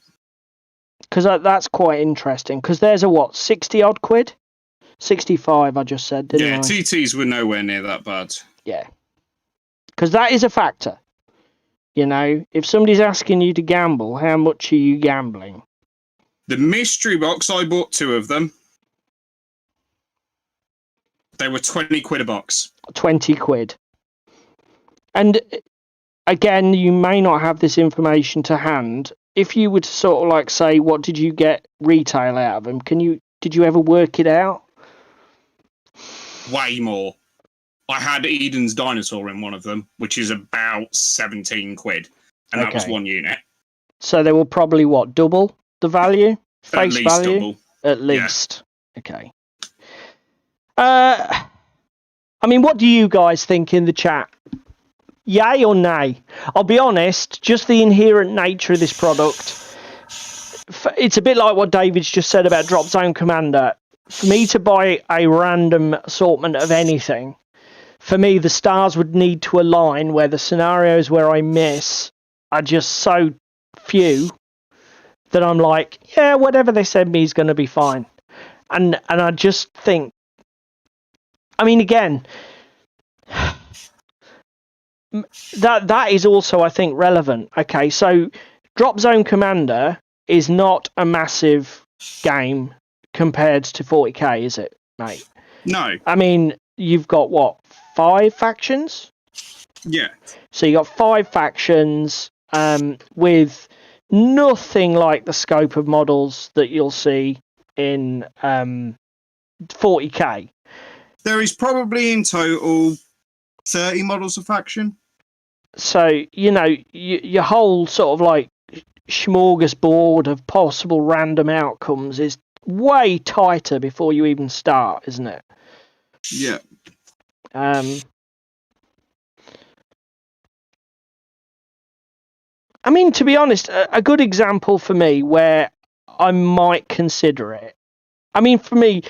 Because that's quite interesting. Because there's a, 60-odd quid? 65, I just said, didn't I? Yeah, TTs were nowhere near that bad. Yeah. Because that is a factor. You know, if somebody's asking you to gamble, how much are you gambling? The mystery box, I bought 2 of them. They were 20 quid a box. 20 quid. And again, you may not have this information to hand. If you were to sort of like say, what did you get retail out of them? Did you ever work it out? Way more. I had Eden's Dinosaur in one of them, which is about 17 quid. And that was 1 unit. So they were probably, double the value? Face value? At least double. At least. Yeah. Okay. I mean, what do you guys think in the chat? Yay or nay? I'll be honest, just the inherent nature of this product, it's a bit like what David's just said about Drop Zone Commander. For me to buy a random assortment of anything, for me, the stars would need to align where the scenarios where I miss are just so few that I'm like, yeah, whatever they send me is going to be fine. And I just think, I mean, again, that is also, I think, relevant. Okay, so Drop Zone Commander is not a massive game compared to 40k, is it, mate? No. I mean, you've got, 5 factions? Yeah. So you got 5 factions with nothing like the scope of models that you'll see in 40k. There is probably in total 30 models of faction. So, you know, your whole sort of like smorgasbord of possible random outcomes is way tighter before you even start, isn't it? Yeah. I mean, to be honest, a good example for me where I might consider it. I mean, for me,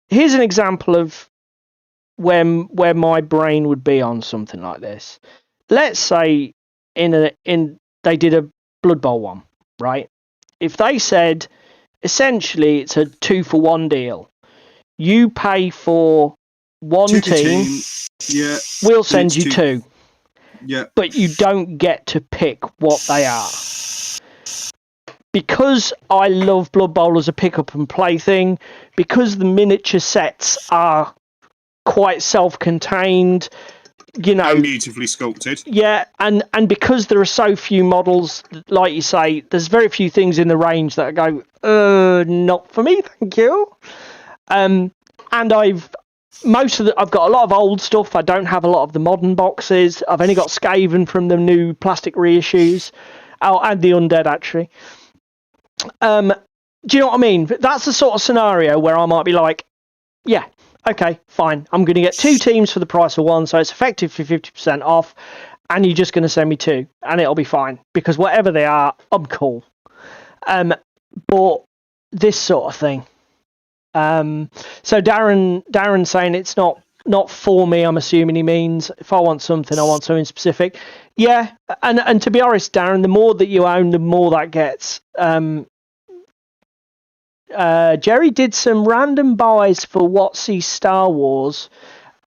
here's an example of where my brain would be on something like this. Let's say they did a Blood Bowl one, right? If they said essentially it's a 2-for-1 deal, you pay for one team, yeah, we'll send you 2. Yeah, but you don't get to pick what they are. Because I love Blood Bowl as a pick up and play thing, because the miniature sets are quite self-contained, you know, and beautifully sculpted. Yeah, and because there are so few models, like you say, there's very few things in the range that go, not for me, thank you. And I've got a lot of old stuff. I don't have a lot of the modern boxes. I've only got Skaven from the new plastic reissues. Oh, and the Undead, actually. Do you know what I mean? That's the sort of scenario where I might be like, yeah, okay, fine. I'm going to get 2 teams for the price of 1, so it's effectively 50% off, and you're just going to send me 2, and it'll be fine, because whatever they are, I'm cool. But this sort of thing. So Darren saying it's not for me, I'm assuming he means if I want something, I want something specific. Yeah, and to be honest, Darren, the more that you own, the more that gets. Jerry did some random buys for WotC Star Wars,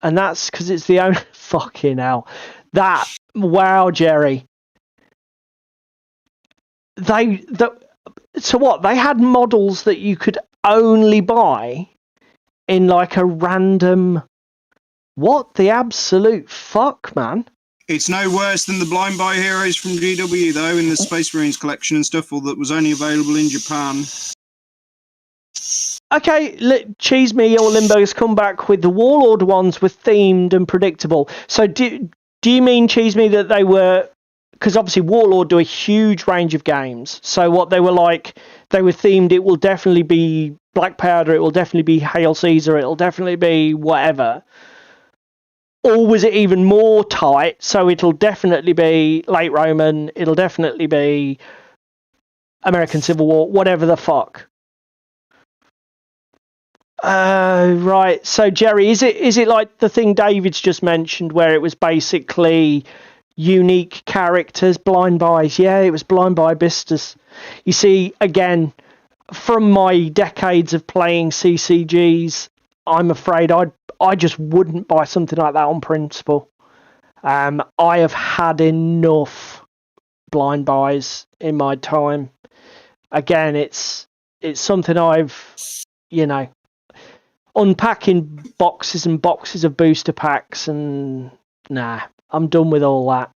and that's because it's the only fucking hell. Wow, Jerry. So what? They had models that you could only buy in like a random. What the absolute fuck, man? It's no worse than the blind buy heroes from GW though, in the Space Marines collection and stuff, or that was only available in Japan. Okay, Cheese Me or Limbo's come back with the Warlord ones were themed and predictable. So do you mean, Cheese Me, that they were... Because obviously Warlord do a huge range of games. So what they were like, they were themed, it will definitely be Black Powder, it will definitely be Hail Caesar, it'll definitely be whatever. Or was it even more tight? So it'll definitely be Late Roman, it'll definitely be American Civil War, whatever the fuck. Right. So Jerry, is it like the thing David's just mentioned, where it was basically unique characters, blind buys? Yeah, it was blind buy Bistas. You see, again, from my decades of playing CCGs, I'm afraid I just wouldn't buy something like that on principle. I have had enough blind buys in my time. Again, it's something I've, unpacking boxes and boxes of booster packs, and nah, I'm done with all that.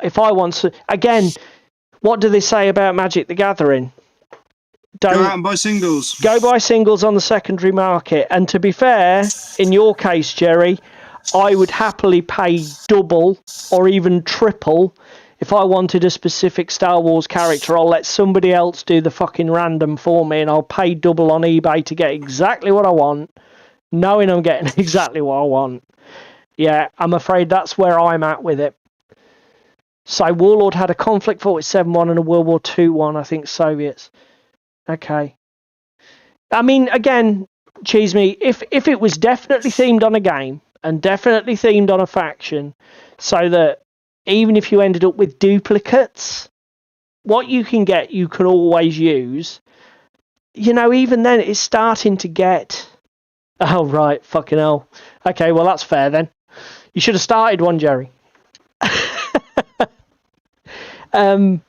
If I want to, again, what do they say about Magic the Gathering? Go out and buy singles. Go buy singles on the secondary market. And to be fair, in your case, Jerry, I would happily pay double or even triple. If I wanted a specific Star Wars character, I'll let somebody else do the fucking random for me, and I'll pay double on eBay to get exactly what I want, knowing I'm getting exactly what I want. Yeah, I'm afraid that's where I'm at with it. So Warlord had a Conflict 47 one and a World War II one, I think, Soviets. Okay. I mean, again, Cheese Me, if it was definitely themed on a game and definitely themed on a faction, so that even if you ended up with duplicates, what you can get, you can always use. Even then, it's starting to get... Oh, right, fucking hell. Okay, well, that's fair then. You should have started one, Jerry. If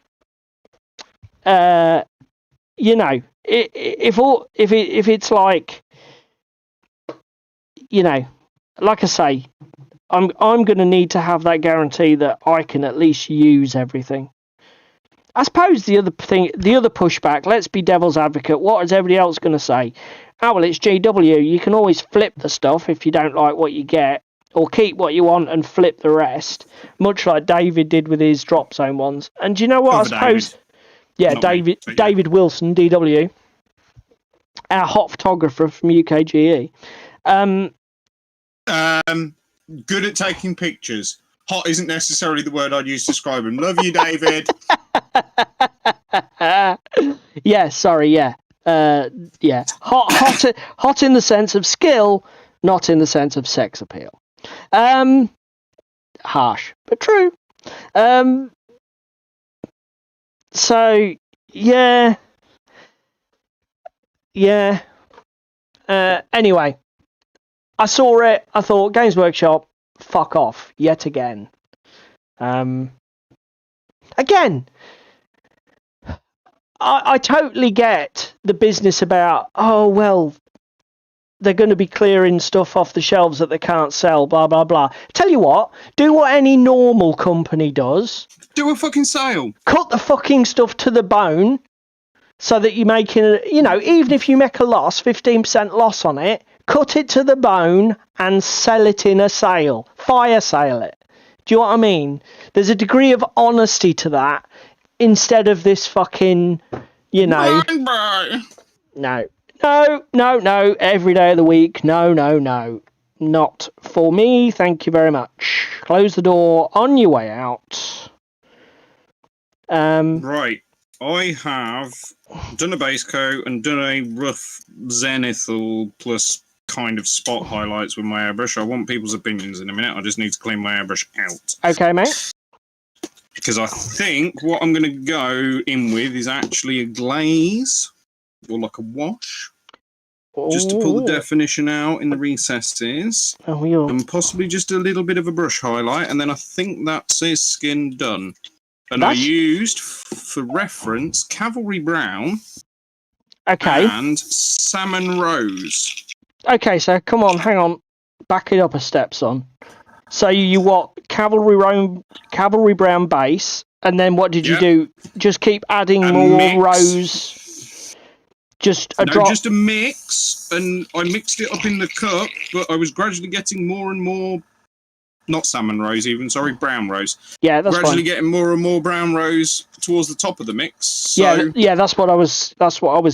it's like, like I say, I'm going to need to have that guarantee that I can at least use everything. I suppose the other pushback, let's be devil's advocate, what is everybody else going to say? Oh, well, it's GW. You can always flip the stuff if you don't like what you get, or keep what you want and flip the rest, much like David did with his Drop Zone ones. And do you know what? I suppose... David. Yeah, Not David me, David Wilson, DW, our hot photographer from UKGE. Good at taking pictures. Hot isn't necessarily the word I'd use to describe him. Love you, David. Yeah, sorry, yeah. Yeah. Hot in the sense of skill, not in the sense of sex appeal. Harsh, but true. So, yeah. Anyway, I saw it. I thought, Games Workshop, fuck off yet again. Again, I totally get the business about, oh, well, they're going to be clearing stuff off the shelves that they can't sell, blah, blah, blah. Tell you what, do what any normal company does. Do a fucking sale. Cut the fucking stuff to the bone so that you're making, even if you make a loss, 15% loss on it, cut it to the bone and sell it in a sale. Fire sale it. Do you know what I mean? There's a degree of honesty to that. instead of this fucking, you know. No. No. Every day of the week. No. Not for me. Thank you very much. Close the door on your way out. Right. I have done a base coat and done a rough zenithal plus kind of spot highlights with my airbrush. I want people's opinions in a minute. I just need to clean my airbrush out. Okay, mate. Because I think what I'm going to go in with is actually a glaze or like a wash. Just to pull the definition out in the recesses. And possibly just a little bit of a brush highlight. And then I think that's his skin done. And I used, for reference, Cavalry Brown. Okay. And Salmon Rose. Okay, so come on, hang on. Back it up a step, son. So you what? Cavalry Brown base. And then what did you do? Just keep adding more rose. Just a drop. Just a mix, and I mixed it up in the cup, but I was gradually getting more and more, not salmon rose even, sorry, brown rose. Yeah, that's gradually getting more and more brown rose towards the top of the mix. So... Yeah, that's what I was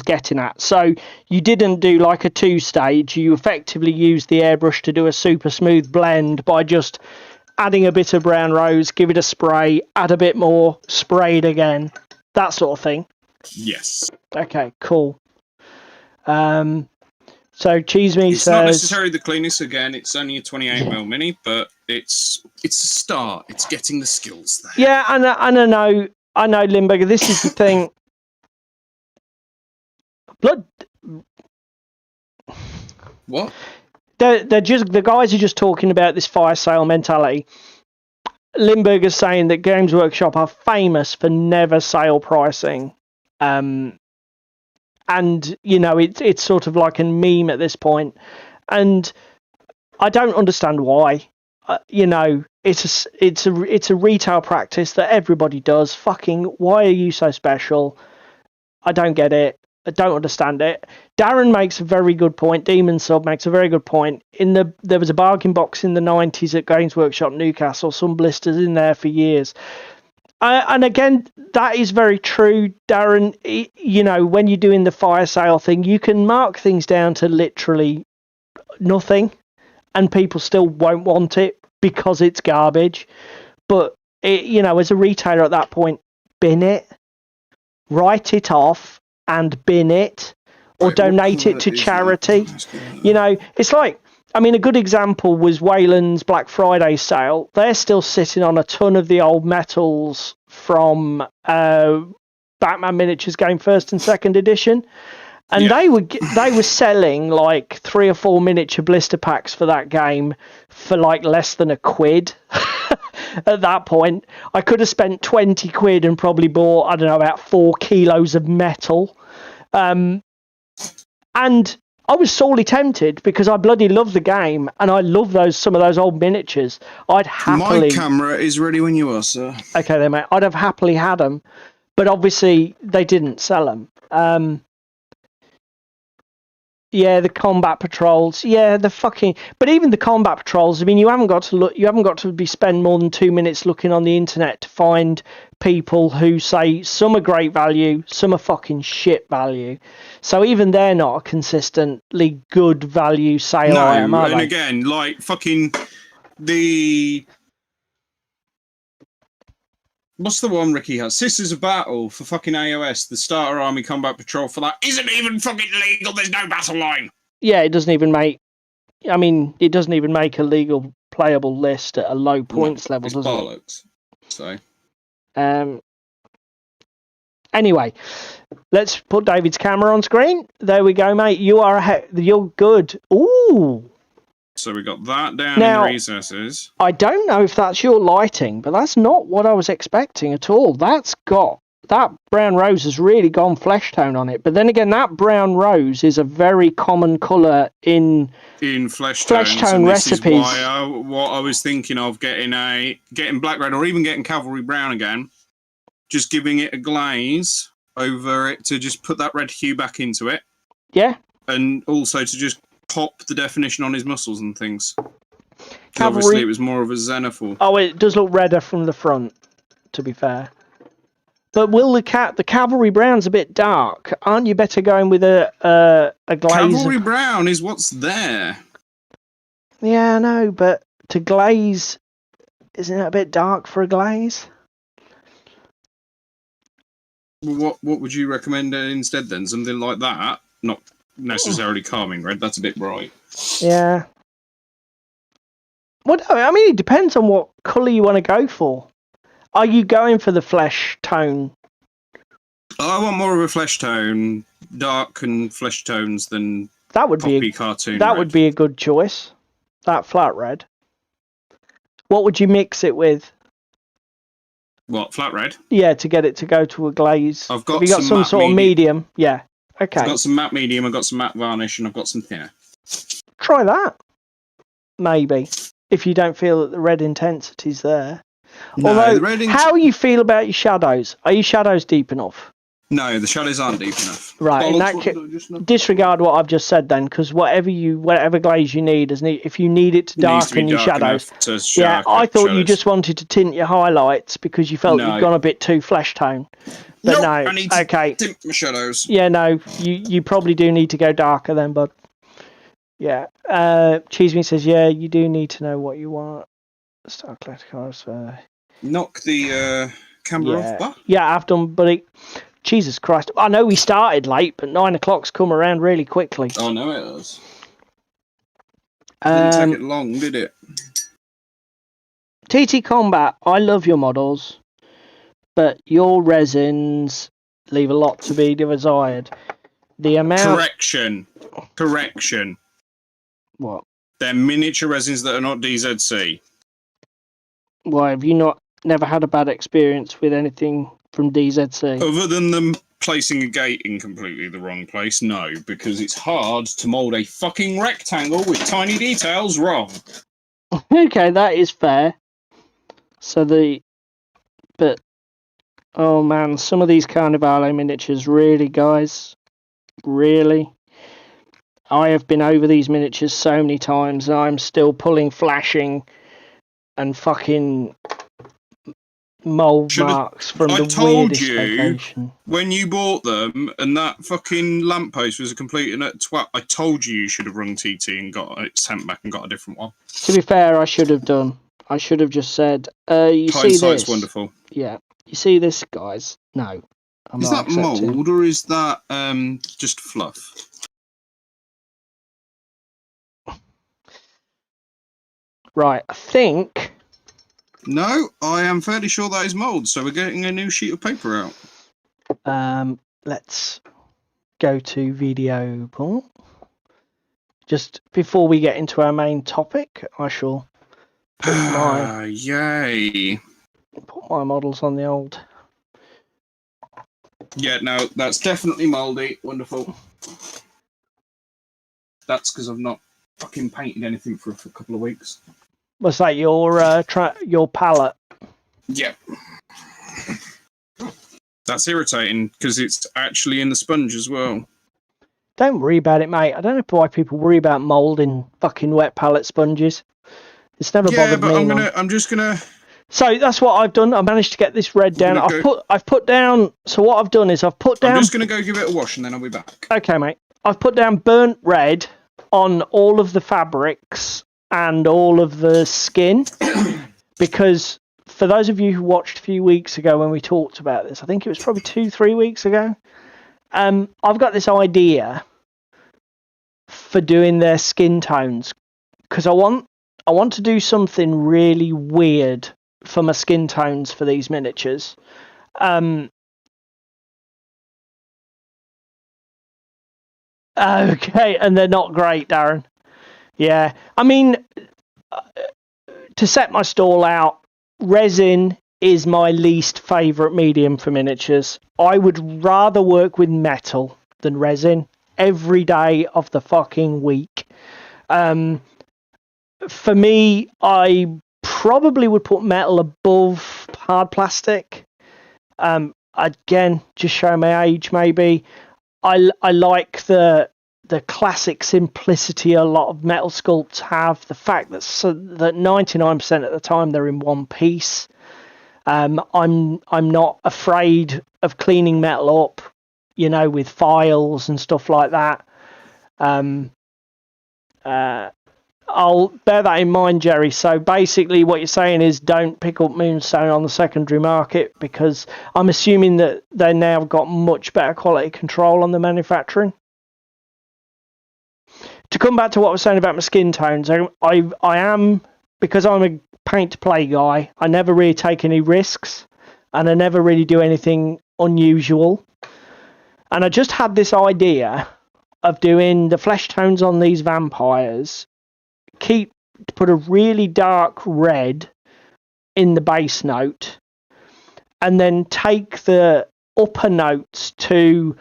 getting at. So you didn't do like a 2-stage. You effectively used the airbrush to do a super smooth blend by just adding a bit of brown rose, give it a spray, add a bit more, spray it again, that sort of thing. Yes. Okay, cool. So Cheese Me says... It's not necessarily the cleanest, again, it's only a 28mm mini, but it's a start. It's getting the skills there. Yeah, I know, Limburger, this is the thing. Blood... What? The guys are just talking about this fire sale mentality. Limburger's saying that Games Workshop are famous for never sale pricing. And, you know, it's sort of like a meme at this point. And I don't understand why. You know, it's a retail practice that everybody does. Fucking, why are you so special? I don't get it. I don't understand it. Darren makes a very good point. Demon Sub makes a very good point. There was a bargain box in the 90s at Games Workshop Newcastle. Some blisters in there for years. And again, that is very true, Darren. You know, when you're doing the fire sale thing, you can mark things down to literally nothing, and people still won't want it because it's garbage. But, you know, as a retailer at that point, bin it, write it off and bin it, or donate it to charity. You know, it's like... I mean, a good example was Wayland's Black Friday sale. They're still sitting on a ton of the old metals from Batman Miniatures Game First and Second Edition, and they were selling like 3 or 4 miniature blister packs for that game for like less than £1. At that point, I could have spent 20 quid and probably bought, I don't know, about 4 kilos of metal, and I was sorely tempted because I bloody love the game and I love some of those old miniatures. I'd happily... My camera is ready when you are, sir. Okay then, mate. I'd have happily had them, but obviously they didn't sell them. Yeah, the combat patrols. Yeah, the fucking... But even the combat patrols, I mean, you haven't got to spend more than 2 minutes looking on the internet to find people who say some are great value, some are fucking shit value. So even they're not a consistently good value sale item, are they? And again, like fucking the... What's the one Ricky has? Sisters of Battle for fucking AOS. The Starter Army Combat Patrol for that isn't even fucking legal. There's no battle line. Yeah, it doesn't even make... I mean, it doesn't even make a legal playable list at a low points level, does bollocks. So... Anyway, let's put David's camera on screen. There we go, mate. You're good. Ooh. So we got that down in the recesses. I don't know if that's your lighting, but that's not what I was expecting at all. That brown rose has really gone flesh tone on it. But then again, that brown rose is a very common colour in flesh tone recipes. This is why what I was thinking of getting black red or even getting cavalry brown again, just giving it a glaze over it to just put that red hue back into it. Yeah. And also to just pop the definition on his muscles and things. Obviously, it was more of a zenithal. Oh, it does look redder from the front, to be fair. But will the cavalry brown's a bit dark? Aren't you better going with a glaze? Cavalry brown is what's there. Yeah, I know, but to glaze, isn't it a bit dark for a glaze? Well, what would you recommend instead then? Something like that? Not necessarily calming red. That's a bit bright. Yeah. Well, no, I mean, it depends on what colour you want to go for. Are you going for the flesh tone? I want more of a flesh tone, dark and flesh tones than That would poppy be cartoon that red. would be a good choice. That flat red. What would you mix it with? What, flat red? Yeah, to get it to go to a glaze. I've got Have you got some sort of medium? Yeah. Okay. I've got some matte medium, I've got some matte varnish, and I've got some thinner. Try that. Maybe. If you don't feel that the red intensity's there. No, Although, the red how you feel about your shadows? Are your shadows deep enough? No, the shadows aren't deep enough. Right, in that disregard what I've just said then, because whatever glaze you need, if you need it to darken your shadows. Yeah, I thought you just wanted to tint your highlights because you felt you'd gone a bit too flesh tone. But nope, no, I need to okay. tint my shadows. Yeah, no, you probably do need to go darker then, bud. Yeah. Cheesemeat says, yeah, you do need to know what you want. Start collecting cards. Knock the camera off, but? Yeah, I've done, buddy. Jesus Christ. I know we started late, but 9 o'clock's come around really quickly. Oh, no, it has. Didn't take it long, did it? TT Combat, I love your models, but your resins leave a lot to be desired. The amount... Correction. What? They're miniature resins that are not DZC. Why, have you never had a bad experience with anything from DZC? Other than them placing a gate in completely the wrong place, no, because it's hard to mould a fucking rectangle with tiny details wrong. Okay, that is fair. But, oh man, some of these Carnivale miniatures, really, guys, really. I have been over these miniatures so many times, and I'm still pulling flashing and fucking mould marks from the weirdest location. When you bought them and that fucking lamppost was a complete and twat, I told you should have rung TT and got it sent back and got a different one. To be fair, I should have done. I should have just said, you see this? Hindsight's wonderful. Yeah. You see this, guys? No. Is that mould or is that just fluff? Right, I think... No, I am fairly sure that is mould, so we're getting a new sheet of paper out. Let's go to video pool. Just before we get into our main topic, I shall put put my models on the old... Yeah, no, that's definitely mouldy. Wonderful. That's because I've not fucking painted anything for a couple of weeks. Was that your palette? Yep. That's irritating because it's actually in the sponge as well. Don't worry about it, mate. I don't know why people worry about mould in fucking wet palette sponges. It's never bothered me. Yeah, but I'm just gonna. So that's what I've done. I managed to get this red down. I've put down. So what I've done is I've put down. I'm just gonna go give it a wash and then I'll be back. Okay, mate. I've put down burnt red on all of the fabrics and all of the skin because for those of you who watched a few weeks ago when we talked about this, I think it was probably 2-3 weeks ago, I've got this idea for doing their skin tones because I want to do something really weird for my skin tones for these miniatures. Okay, and they're not great, Darren. Yeah, I mean, to set my stall out, resin is my least favourite medium for miniatures. I would rather work with metal than resin every day of the fucking week. For me, I probably would put metal above hard plastic. Again, just show my age, maybe. I like the classic simplicity a lot of metal sculpts have. The fact that 99% of the time they're in one piece. I'm not afraid of cleaning metal up, with files and stuff like that. I'll bear that in mind, Jerry. So basically what you're saying is don't pick up Moonstone on the secondary market, because I'm assuming that they now got much better quality control on the manufacturing. To come back to what I was saying about my skin tones, I am, because I'm a paint to play guy, I never really take any risks, and I never really do anything unusual. And I just had this idea of doing the flesh tones on these vampires, put a really dark red in the base note, and then take the upper notes to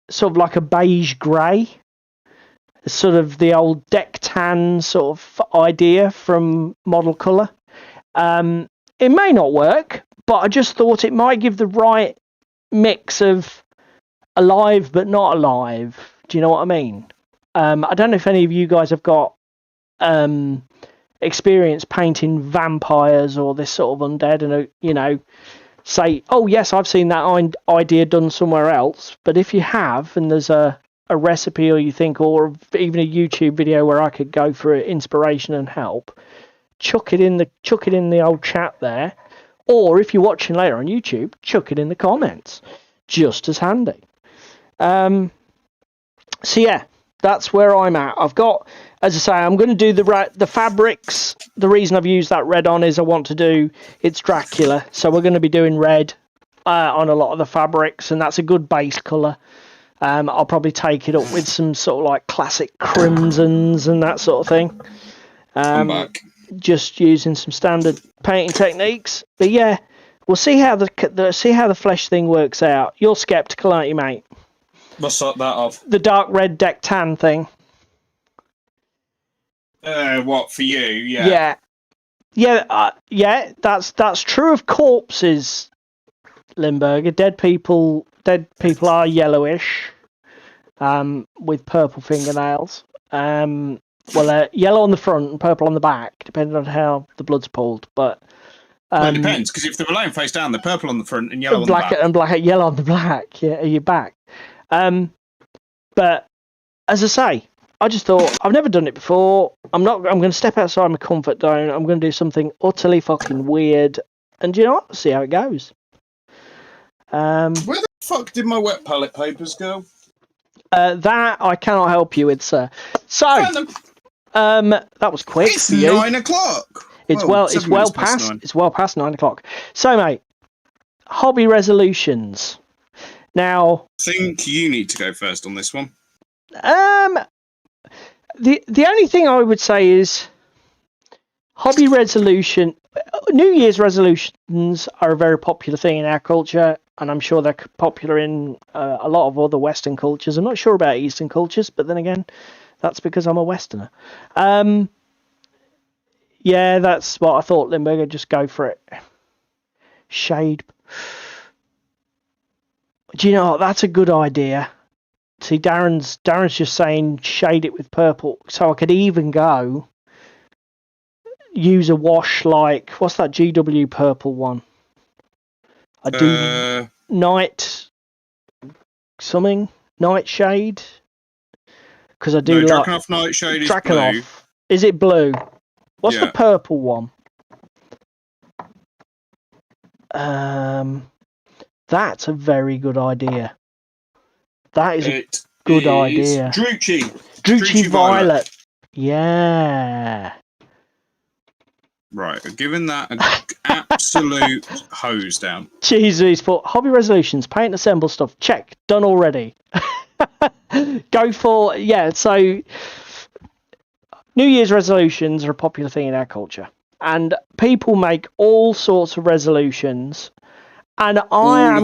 sort of like a beige grey, sort of the old deck tan sort of idea from Model Colour. It may not work, but I just thought it might give the right mix of alive but not alive. Do you know what I mean? I don't know if any of you guys have got experience painting vampires or this sort of undead, and say, oh yes, I've seen that idea done somewhere else. But if you have, and there's a recipe, or you think, or even a YouTube video where I could go for inspiration and help, chuck it in the old chat there. Or if you're watching later on YouTube, chuck it in the comments. Just as handy. So yeah, that's where I'm at. I've got, as I say, I'm going to do the fabrics. The reason I've used that red on is I want to do, it's Dracula, so we're going to be doing red on a lot of the fabrics, and that's a good base colour. I'll probably take it up with some sort of like classic crimsons and that sort of thing. I'm back. Just using some standard painting techniques. But yeah, we'll see how the flesh thing works out. You're sceptical, aren't you, mate? What's that of? The dark red deck tan thing. What for you? Yeah. Yeah. That's true of corpses, Limburger. Dead people are yellowish, with purple fingernails. Yellow on the front and purple on the back, depending on how the blood's pulled. But it depends, because if they were laying face down, they're purple on the front and yellow on the back. And yellow on the back. Yeah, your back. But as I say, I just thought, I've never done it before. I'm going to step outside my comfort zone. I'm going to do something utterly fucking weird, and you know what? See how it goes. Where the fuck did my wet palette papers go? That I cannot help you with, sir. So, that was quick. It's 9 o'clock. It's well past 9 o'clock. So, mate, hobby resolutions. Now, I think you need to go first on this one. The only thing I would say is hobby resolution. New Year's resolutions are a very popular thing in our culture, and I'm sure they're popular in a lot of other Western cultures. I'm not sure about Eastern cultures, but then again, that's because I'm a Westerner. Yeah, that's what I thought, Limburger. Just go for it. Shade. Do you know what? That's a good idea. See, Darren's just saying shade it with purple. So I could even go use a wash like, what's that GW purple one? I do night shade. Because I do like Drakenhof nightshade is Drakenhof. blue. Is it blue? What's the purple one? That's a very good idea. That is a good idea. Druchii Violet. Yeah. Right, I've given that an absolute hose down. Jesus, for hobby resolutions, paint, assemble stuff. Check, done already. Go for, so New Year's resolutions are a popular thing in our culture. And people make all sorts of resolutions. And I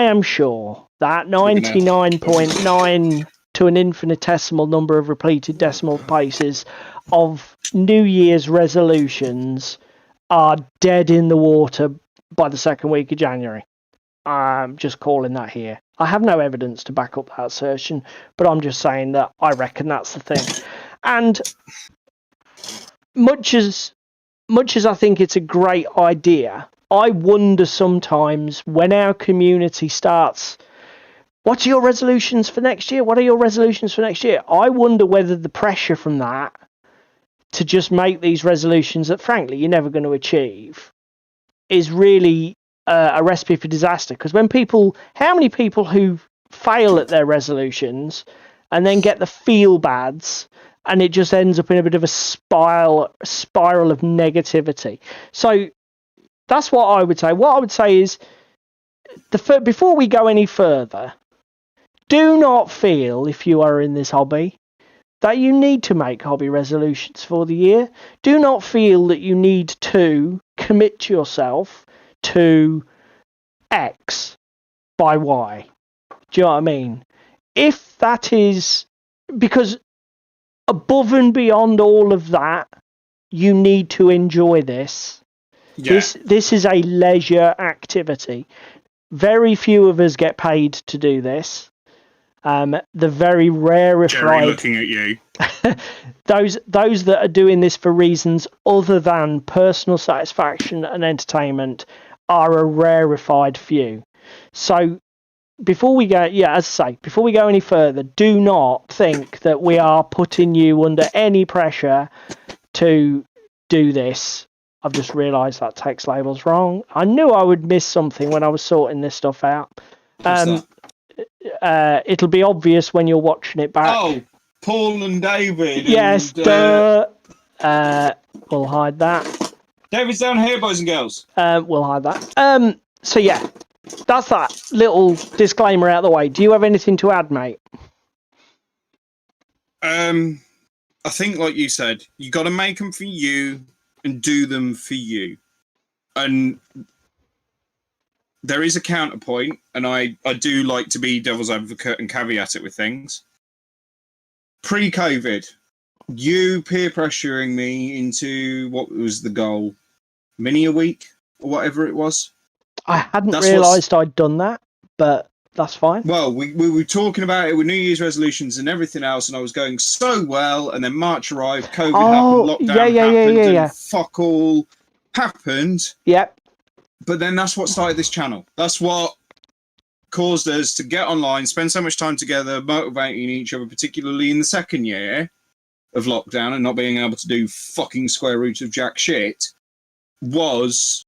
am sure that 99.9 to an infinitesimal number of repeated decimal places of New Year's resolutions are dead in the water by the second week of January. I'm just calling that here. I have no evidence to back up that assertion, but I'm just saying that I reckon that's the thing. And much as much as I think it's a great idea, I wonder sometimes when our community starts, what are your resolutions for next year? What are your resolutions for next year? I wonder whether the pressure from that to just make these resolutions that, frankly, you're never going to achieve is really a recipe for disaster. Because how many people who fail at their resolutions and then get the feel bads, and it just ends up in a bit of a spiral of negativity. So that's what I would say. What I would say is, before we go any further, do not feel, if you are in this hobby, that you need to make hobby resolutions for the year. Do not feel that you need to commit yourself to X by Y. Do you know what I mean? If that is, because above and beyond all of that, you need to enjoy this. Yeah. This is a leisure activity. Very few of us get paid to do this. The very rarefied... Jerry looking at you. those that are doing this for reasons other than personal satisfaction and entertainment are a rarefied few. So before we go, before we go any further, do not think that we are putting you under any pressure to do this. I've just realised that text label's wrong. I knew I would miss something when I was sorting this stuff out. It'll be obvious when you're watching it back. Oh, Paul and David. Yes, we'll hide that. David's down here, boys and girls. We'll hide that. So yeah, that's that little disclaimer out of the way. Do you have anything to add, mate? I think, like you said, you got to make them for you and do them for you. And there is a counterpoint, and I do like to be devil's advocate and caveat it with things. Pre-COVID, you peer pressuring me into what was the goal? Mini a week or whatever it was? I hadn't realised I'd done that, but that's fine. Well, we were talking about it with New Year's resolutions and everything else, and I was going so well, and then March arrived, COVID happened, lockdown happened, and fuck all happened. Yep. But then that's what started this channel. That's what caused us to get online, spend so much time together, motivating each other, particularly in the second year of lockdown and not being able to do fucking square root of jack shit, was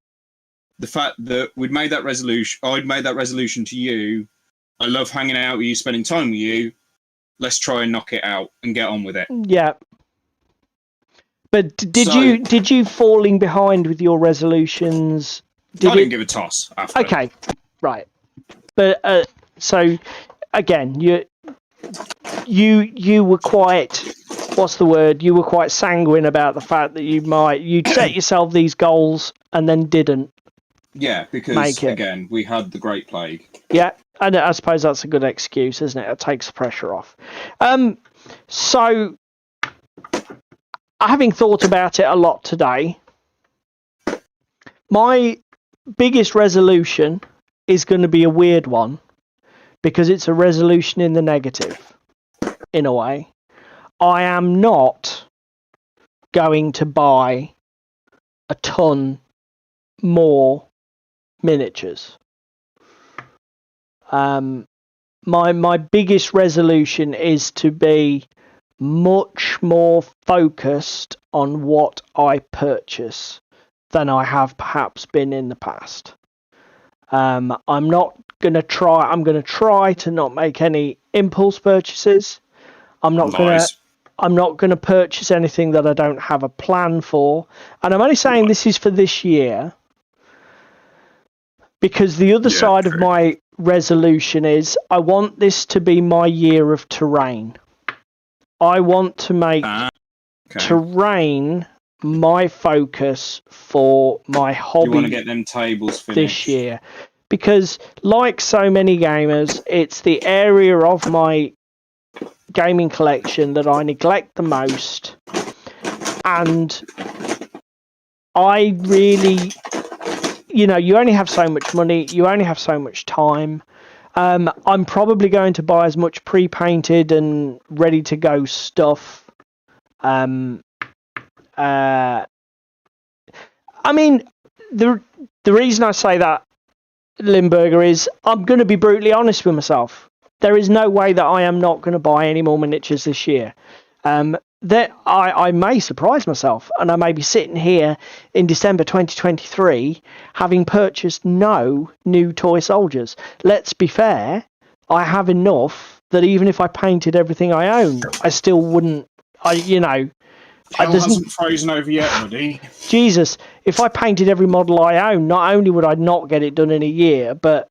the fact that we'd made that resolution. I'd made that resolution to you. I love hanging out with you, spending time with you. Let's try and knock it out and get on with it. Yeah. But did you falling behind with your resolutions? I didn't give a toss after. Okay, right. But so again, you were quite, what's the word? You were quite sanguine about the fact that you'd set yourself these goals and then didn't. Yeah, because again, we had the Great Plague. Yeah, and I suppose that's a good excuse, isn't it? It takes the pressure off. So, having thought about it a lot today, my biggest resolution is going to be a weird one because it's a resolution in the negative, in a way. I am not going to buy a ton more miniatures. My biggest resolution is to be much more focused on what I purchase than I have perhaps been in the past. I'm going to try to not make any impulse purchases. I'm not going to purchase anything that I don't have a plan for. And I'm only saying this is for this year because the other side of my resolution is I want this to be my year of terrain. I want to make terrain my focus for my hobby. You want to get them tables finished this year, because like so many gamers, it's the area of my gaming collection that I neglect the most, and I really, you only have so much money, you only have so much time. I'm probably going to buy as much pre-painted and ready to go stuff. I mean, the reason I say that, Limburger, is I'm going to be brutally honest with myself. There is no way that I am not going to buy any more miniatures this year. That I may surprise myself, and I may be sitting here in December 2023 having purchased no new toy soldiers. Let's be fair, I have enough that even if I painted everything I own, I still wouldn't. Hell hasn't frozen over yet, buddy. Jesus, if I painted every model I own, not only would I not get it done in a year, but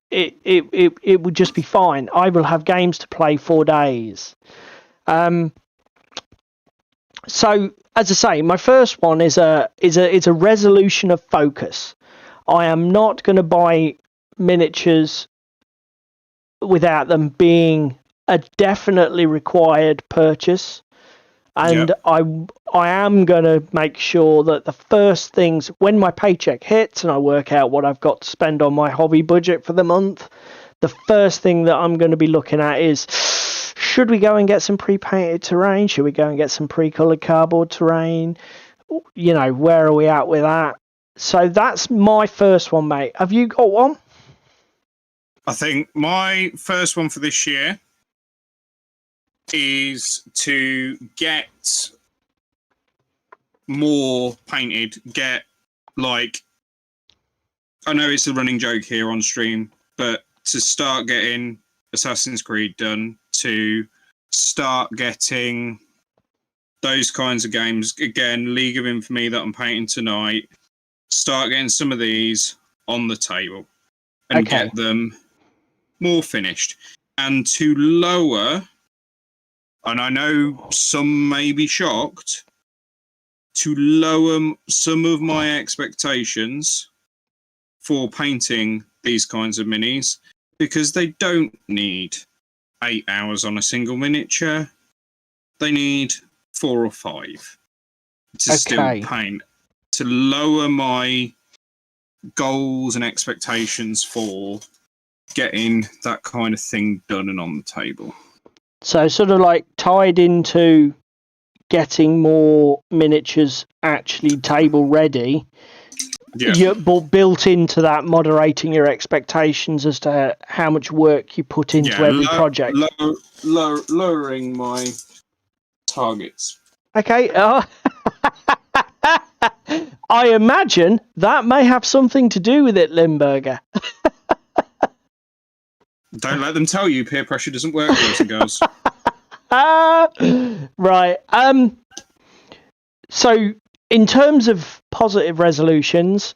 it would just be fine. I will have games to play for days. So, as I say, my first one is a resolution of focus. I am not going to buy miniatures without them being a definitely required purchase. And yep. I am going to make sure that the first things, when my paycheck hits and I work out what I've got to spend on my hobby budget for the month, the first thing that I'm going to be looking at is, should we go and get some pre-painted terrain? Should we go and get some pre-coloured cardboard terrain? Where are we at with that? So that's my first one, mate. Have you got one? I think my first one for this year is to get more painted, I know it's a running joke here on stream, but to start getting Assassin's Creed done, to start getting those kinds of games, again, League of Infamy that I'm painting tonight, start getting some of these on the table and get them more finished. And to lower, and I know some may be shocked, to lower some of my expectations for painting these kinds of minis, because they don't need 8 hours on a single miniature. They need 4 or 5 to still paint. To lower my goals and expectations for getting that kind of thing done and on the table. So sort of like tied into getting more miniatures actually table ready. Yeah. Built into that, moderating your expectations as to how much work you put into every project. Lowering my targets. Okay. I imagine that may have something to do with it, Limburger. Don't let them tell you peer pressure doesn't work, boys and girls. Right. So, in terms of positive resolutions,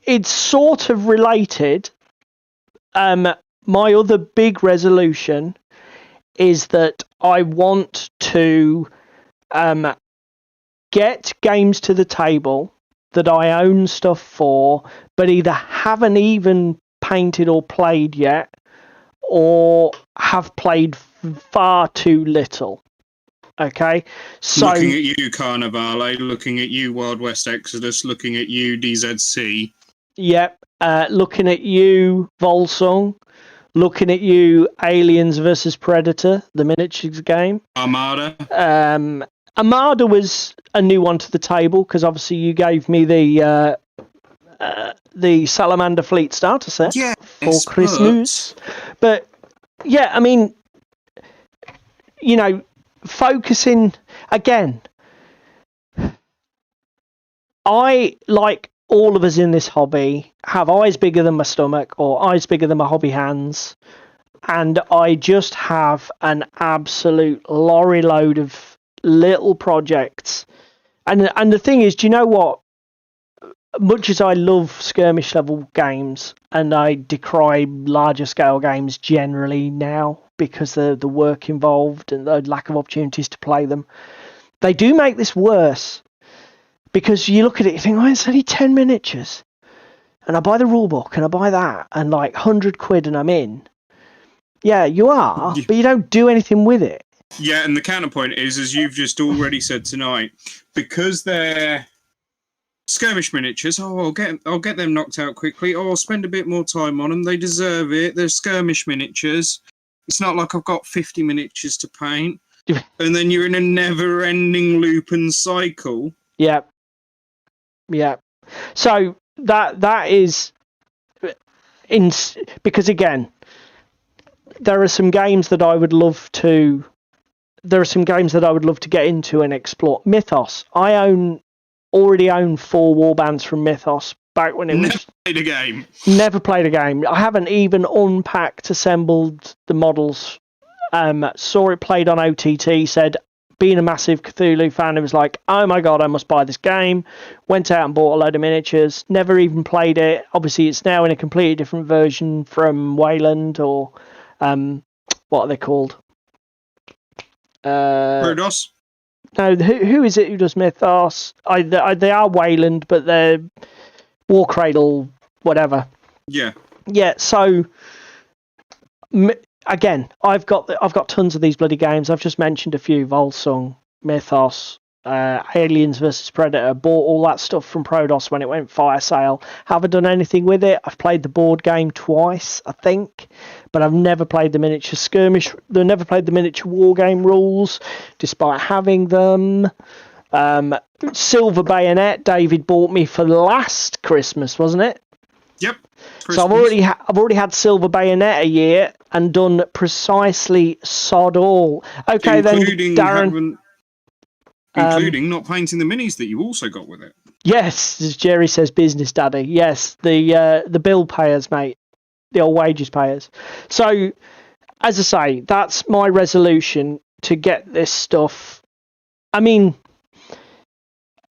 it's sort of related. My other big resolution is that I want to get games to the table that I own stuff for, but either haven't even painted or played yet, or have played far too little. Okay, so looking at you, Carnivale, looking at you, Wild West Exodus, looking at you, DZC. Yep, looking at you, Volsung, looking at you, Aliens versus Predator, the miniatures game. Armada. Armada was a new one to the table because obviously you gave me the Salamander Fleet starter set for Christmas. But yeah, I mean, focusing again. I, like all of us in this hobby, have eyes bigger than my stomach or eyes bigger than my hobby hands, and I just have an absolute lorry load of little projects. And the thing is, do you know what? Much as I love skirmish level games, and I decry larger scale games generally now because of the work involved and the lack of opportunities to play them, they do make this worse. Because you look at it, you think, it's only 10 miniatures. And I buy the rule book and I buy that and like £100 and I'm in. Yeah, you are, but you don't do anything with it. Yeah, and the counterpoint is, as you've just already said tonight, because they're skirmish miniatures, I'll get them knocked out quickly. I'll spend a bit more time on them. They deserve it. They're skirmish miniatures. It's not like I've got 50 miniatures to paint. And then you're in a never-ending loop and cycle. Yeah. Yeah. So that is because again, there are some games that I would love to. There are some games that I would love to get into and explore. Mythos. I already own 4 warbands from Mythos back when it was. Played a game. Never played a game. I haven't even unpacked, assembled the models. Saw it played on OTT. Said, being a massive Cthulhu fan, it was like, oh my god, I must buy this game. Went out and bought a load of miniatures. Never even played it. Obviously, it's now in a completely different version from Wayland or what are they called? Prodos? No, who is it who does Mythos? They are Wayland, but they're Warcradle, whatever. Yeah. Yeah. So again, I've got tons of these bloody games. I've just mentioned a few: Volsung, Mythos, Aliens versus Predator. Bought all that stuff from Prodos when it went fire sale. Haven't done anything with it. I've played the board game twice, I think, but I've never played the miniature skirmish. I've never played the miniature war game rules, despite having them. Silver Bayonet, David bought me for last Christmas, wasn't it? Yep. Christmas. So I've already had Silver Bayonet a year and done precisely sod all. Okay, including then Darren, including not painting the minis that you also got with it. Yes, as Jerry says, business daddy. Yes, the bill payers, mate, the old wages payers. So, as I say, that's my resolution to get this stuff. I mean,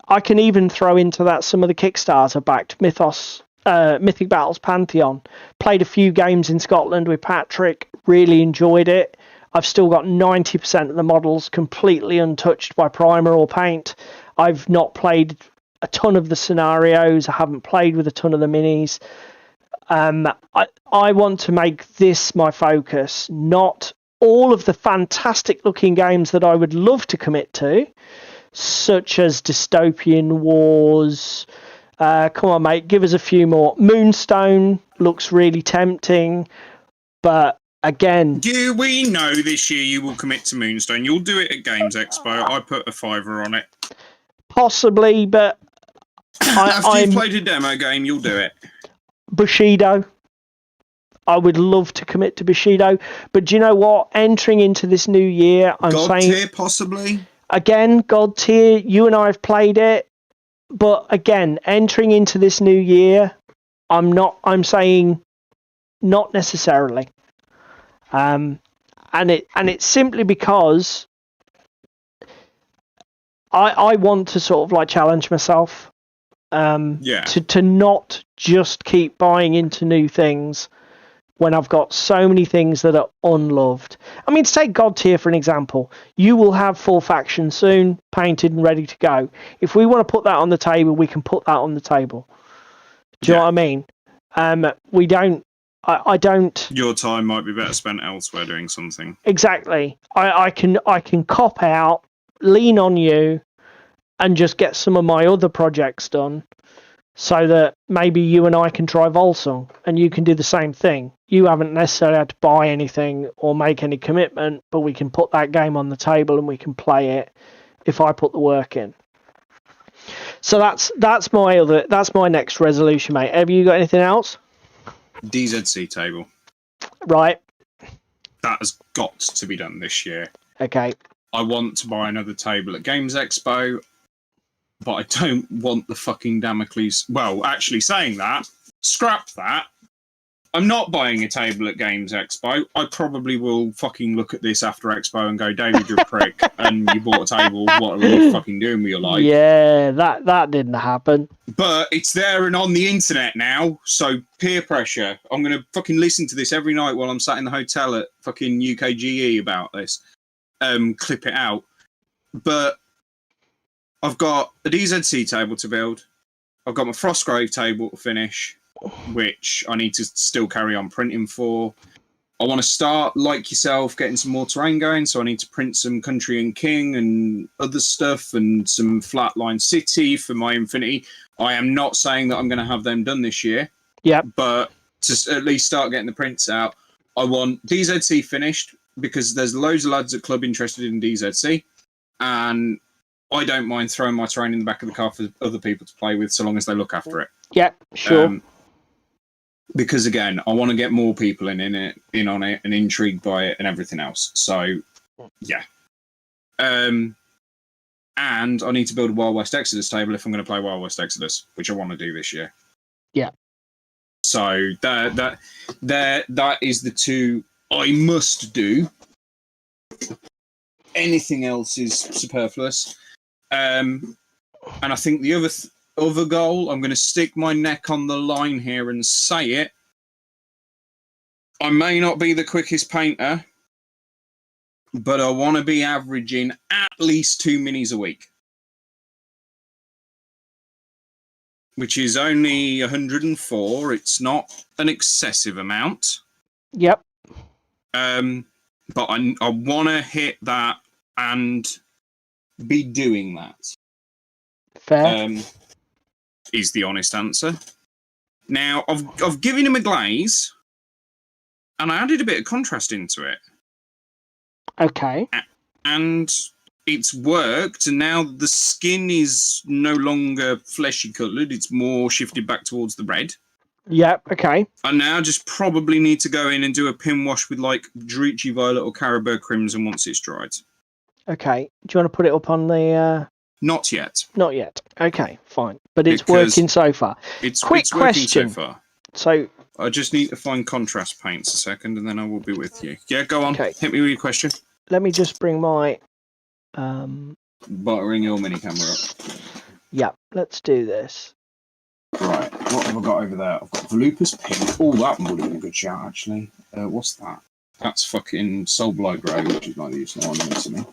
I can even throw into that some of the Kickstarter backed Mythos. Mythic Battles Pantheon. Played a few games in Scotland with Patrick, really enjoyed it. I've still got 90% of the models completely untouched by primer or paint. I've not played a ton of the scenarios. I haven't played with a ton of the minis. I want to make this my focus, not all of the fantastic looking games that I would love to commit to, such as Dystopian Wars. Come on, mate, give us a few more. Moonstone looks really tempting, but again... Do we know this year you will commit to Moonstone? You'll do it at Games Expo. I put a $5 on it. Possibly, but... After you've played a demo game, you'll do it. Bushido. I would love to commit to Bushido, but do you know what? Entering into this new year, I'm God saying... tier, possibly? Again, God tier, you and I have played it. But again, entering into this new year, I'm saying not necessarily. And it's simply because I want to sort of like challenge myself. To not just keep buying into new things when I've got so many things that are unloved. I mean, to take God tier for an example, you will have full faction soon, painted and ready to go. If we want to put that on the table, we can put that on the table. Do you know what I mean? We don't. I don't. Your time might be better spent elsewhere doing something. Exactly. I can cop out, lean on you, and just get some of my other projects done. So that maybe you and I can try Volsung and you can do the same thing. You haven't necessarily had to buy anything or make any commitment, but we can put that game on the table and we can play it if I put the work in. So that's my next resolution, mate. Have you got anything else? DZC table. Right. That has got to be done this year. Okay. I want to buy another table at Games Expo. But I don't want the fucking Damocles... Well, actually saying that, scrap that. I'm not buying a table at Games Expo. I probably will fucking look at this after Expo and go, David, you're a prick, and you bought a table, what are you fucking doing with your life? Yeah, that didn't happen. But it's there and on the internet now, so peer pressure. I'm going to fucking listen to this every night while I'm sat in the hotel at fucking UKGE about this. Clip it out. But... I've got a DZC table to build. I've got my Frostgrave table to finish, which I need to still carry on printing for. I want to start, like yourself, getting some more terrain going, so I need to print some Country and King and other stuff and some Flatline City for my Infinity. I am not saying that I'm going to have them done this year, but to at least start getting the prints out. I want DZC finished because there's loads of lads at club interested in DZC, and I don't mind throwing my terrain in the back of the car for other people to play with, so long as they look after it. Yeah, sure. Because again, I want to get more people in on it and intrigued by it and everything else. So, yeah. And I need to build a Wild West Exodus table if I'm going to play Wild West Exodus, which I want to do this year. Yeah. So that is the two I must do. Anything else is superfluous. And I think the other goal, I'm going to stick my neck on the line here and say it. I may not be the quickest painter, but I want to be averaging at least 2 minis a week, which is only 104. It's not an excessive amount. Yep. But I want to hit that and be doing that. Fair. Is the honest answer. Now, I've given him a glaze, and I added a bit of contrast into it. Okay. And it's worked, and now the skin is no longer fleshy coloured, it's more shifted back towards the red. Yep, okay. I now just probably need to go in and do a pin wash with like Drucci Violet or Caribou Crimson once it's dried. Okay. Do you want to put it up on the... Not yet. Not yet. Okay, fine. But it's working so far. Quick question. Working so far. So... I just need to find contrast paints a second, and then I will be with you. Yeah, go on. Okay. Hit me with your question. Let me just bring my... Buttering your mini camera up. Yeah, let's do this. Right, what have I got over there? I've got Volupus Pink. Oh, that one would have been a good shout, actually. What's that? That's fucking Soulblight Grey, which is like the usual ornament to me.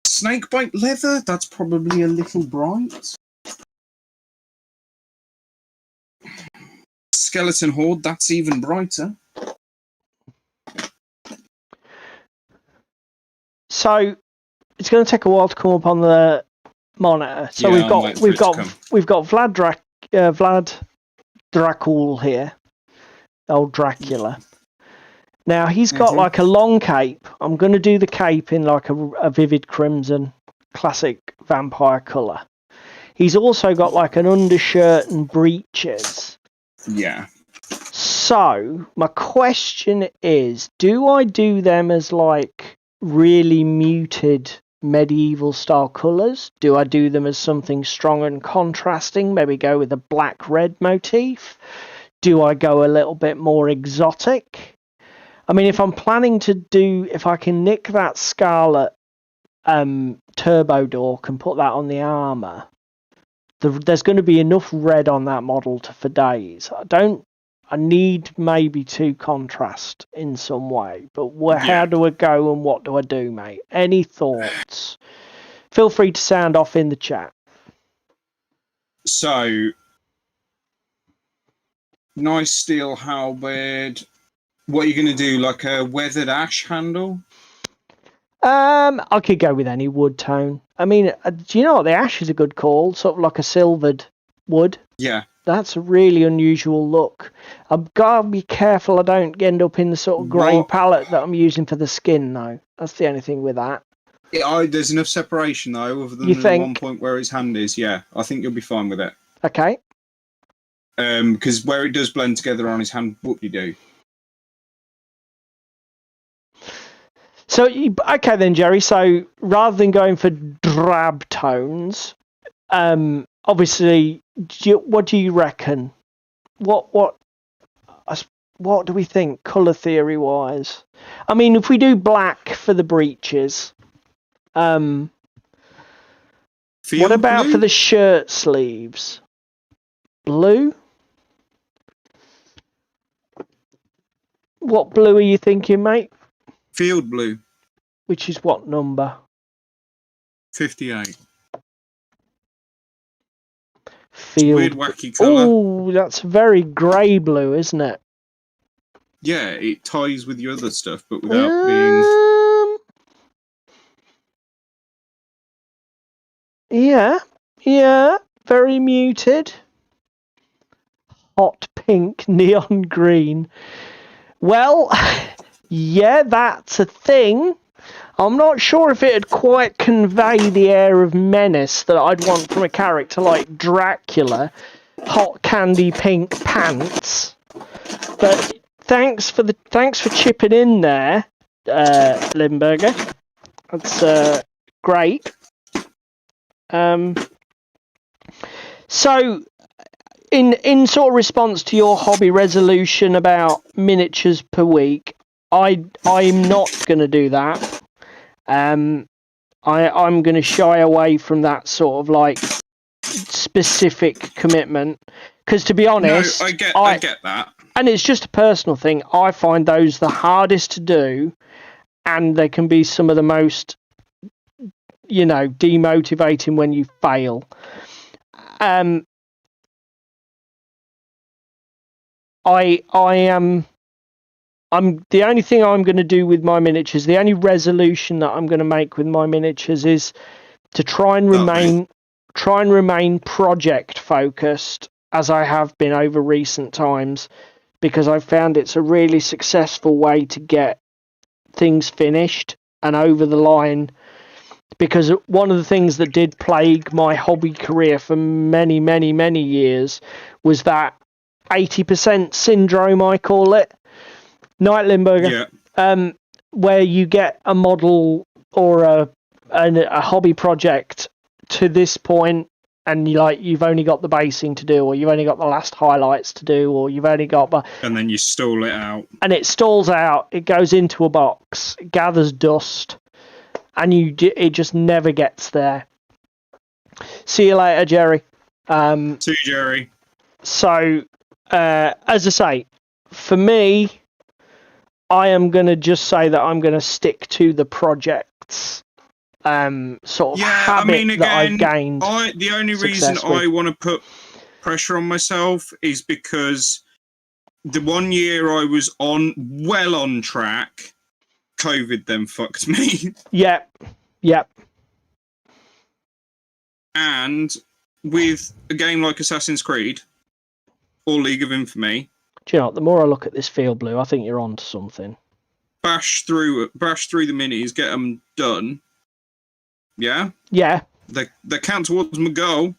Snakebite Leather? That's probably a little bright. Skeleton Horde? That's even brighter. So, it's going to take a while to come up on the monitor. So yeah, we've got Vlad Dracul here, old Dracula. Now he's got like a long cape. I'm going to do the cape in like a vivid crimson, classic vampire colour. He's also got like an undershirt and breeches. Yeah. So my question is, do I do them as like really muted medieval style colours? Do I do them as something strong and contrasting? Maybe go with a black red motif? Do I go a little bit more exotic? I mean, if I'm planning to do, if I can nick that Scarlet turbo dork and put that on the armour, there's going to be enough red on that model for days. I need maybe to contrast in some way, but how do I go and what do I do, mate? Any thoughts? Feel free to sound off in the chat. So, nice steel halberd. What are you going to do? Like a weathered ash handle? I could go with any wood tone. I mean, do you know what? The ash is a good call. Sort of like a silvered wood. Yeah. That's a really unusual look. I've got to be careful I don't end up in the sort of grey palette that I'm using for the skin, though. That's the only thing with that. Yeah, there's enough separation, though, other than the one point where his hand is. Yeah, I think you'll be fine with it. Okay. Because where it does blend together on his hand, whoop-de-doo. So, okay then, Jerry. So, rather than going for drab tones, obviously, what do you reckon? What do we think, colour theory wise? I mean, if we do black for the breeches, what about for the shirt sleeves? Blue? What blue are you thinking, mate? Field blue. Which is what number? 58. Field. Weird, wacky colour. Oh, that's very grey blue, isn't it? Yeah, it ties with your other stuff, but without being... Yeah, very muted. Hot pink, neon green. Well, yeah, that's a thing. I'm not sure if it'd quite convey the air of menace that I'd want from a character like Dracula, hot candy pink pants. But thanks for chipping in there, Limburger. That's great. So, in sort of response to your hobby resolution about miniatures per week, I'm not going to do that. I'm going to shy away from that sort of like specific commitment, because to be honest, no, I get that, and it's just a personal thing. I find those the hardest to do, and they can be some of the most, demotivating when you fail. I'm the only thing I'm going to do with my miniatures, the only resolution that I'm going to make with my miniatures is to try and remain project focused, as I have been over recent times, because I've found it's a really successful way to get things finished and over the line. Because one of the things that did plague my hobby career for many, many, many years was that 80% syndrome, I call it. Night Limburger. Yeah. Where you get a model or a hobby project to this point, and you've only got the basing to do, or you've only got the last highlights to do, or you've only got and then you stall it out, and it stalls out. It goes into a box, it gathers dust, and it just never gets there. See you later, Jerry. See you, Jerry. So, as I say, for me, I am going to just say that I'm going to stick to the projects sort of habit that I've gained. The only reason I want to put pressure on myself is because the 1 year I was well on track, COVID then fucked me. Yep. And with a game like Assassin's Creed or League of Infamy, do you know what, the more I look at this field blue, I think you're on to something. Bash through the minis, get them done. Yeah? Yeah. They count towards my goal.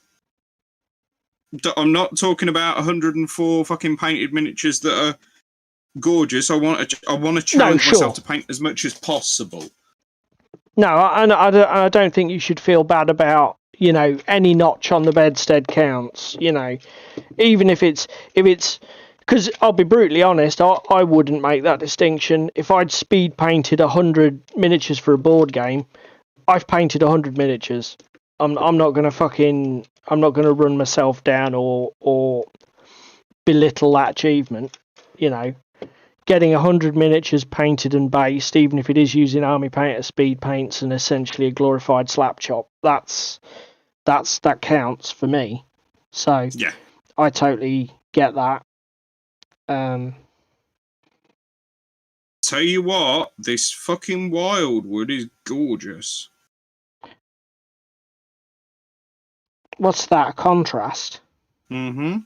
I'm not talking about 104 fucking painted miniatures that are gorgeous. I want to challenge myself to paint as much as possible. No, I don't think you should feel bad about, any notch on the bedstead counts, even if it's because I'll be brutally honest, I wouldn't make that distinction. If I'd speed painted 100 miniatures for a board game, I've painted 100 miniatures. I'm not gonna run myself down or belittle that achievement. Getting 100 miniatures painted and based, even if it is using Army Painter speed paints and essentially a glorified slap chop, that counts for me. So yeah, I totally get that. Tell you what, this fucking Wildwood is gorgeous. What's that? A contrast? Mm-hmm.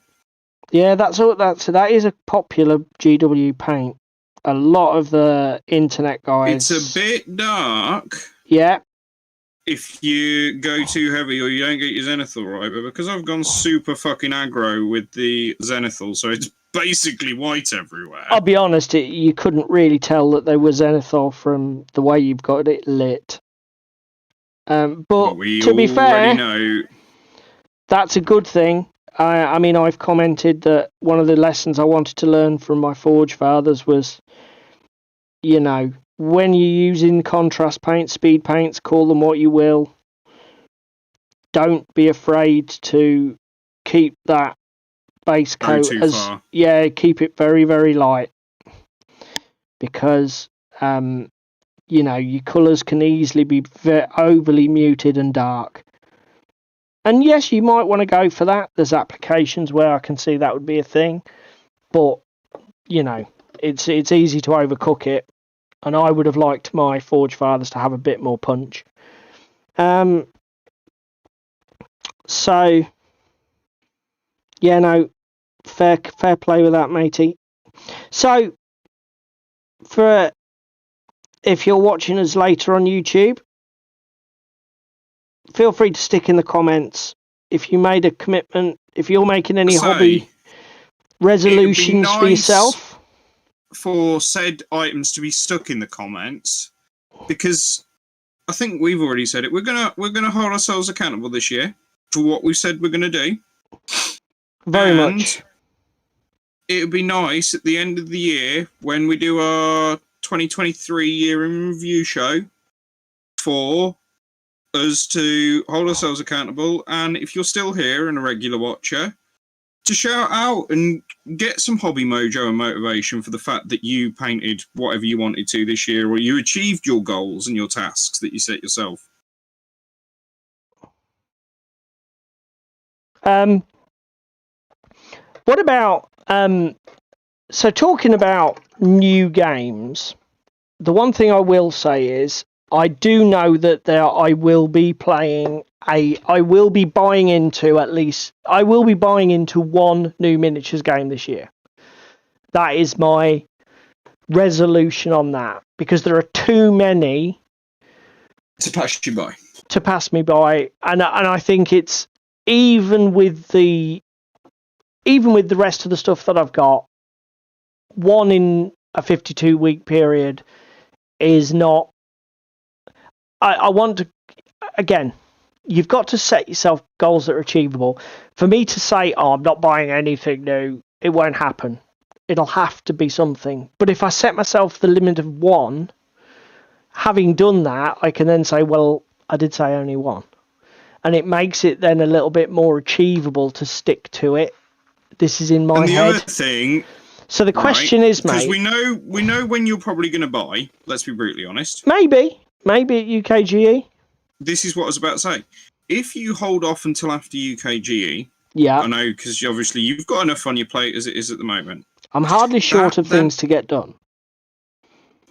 Yeah, that is a popular GW paint. A lot of the internet guys. It's a bit dark. Yeah. If you go too heavy or you don't get your Zenithal right, but because I've gone super fucking aggro with the Zenithal, so it's basically white everywhere. I'll be honest, you couldn't really tell that they were Zenithal from the way you've got it lit. But to be fair, that's a good thing. I mean, I've commented that one of the lessons I wanted to learn from my Forge Fathers was, when you're using contrast paint, speed paints, call them what you will, don't be afraid to keep that base coat keep it very, very light, because your colours can easily be overly muted and dark. And yes, you might want to go for that. There's applications where I can see that would be a thing, but it's easy to overcook it. And I would have liked my Forge Fathers to have a bit more punch. So, yeah, no, fair play with that, matey. So, if you're watching us later on YouTube, feel free to stick in the comments if you made a commitment, if you're making any hobby resolutions for yourself. For said items to be stuck in the comments, because I think we've already said it. We're gonna hold ourselves accountable this year for what we said we're gonna do. Very much. It would be nice at the end of the year when we do our 2023 year in review show for us to hold ourselves accountable, and if you're still here and a regular watcher, to shout out and get some hobby mojo and motivation for the fact that you painted whatever you wanted to this year, or you achieved your goals and your tasks that you set yourself. What about so talking about new games, the one thing I will say is I do know that I will be buying into one new miniatures game this year. That is my resolution on that, because there are too many to pass you by. To pass me by, and I think it's even with the rest of the stuff that I've got, one in a 52-week period is not. I want to, again, you've got to set yourself goals that are achievable. For me to say, oh, I'm not buying anything new, it won't happen. It'll have to be something. But if I set myself the limit of one, having done that, I can then say, well, I did say only one. And it makes it then a little bit more achievable to stick to it. This is in my head. And the other thing... So the question is, mate... Because we know when you're probably going to buy, let's be brutally honest. Maybe at UKGE. This is what I was about to say. If you hold off until after UKGE... Yeah. I know, because obviously you've got enough on your plate as it is at the moment. I'm hardly short of things to get done.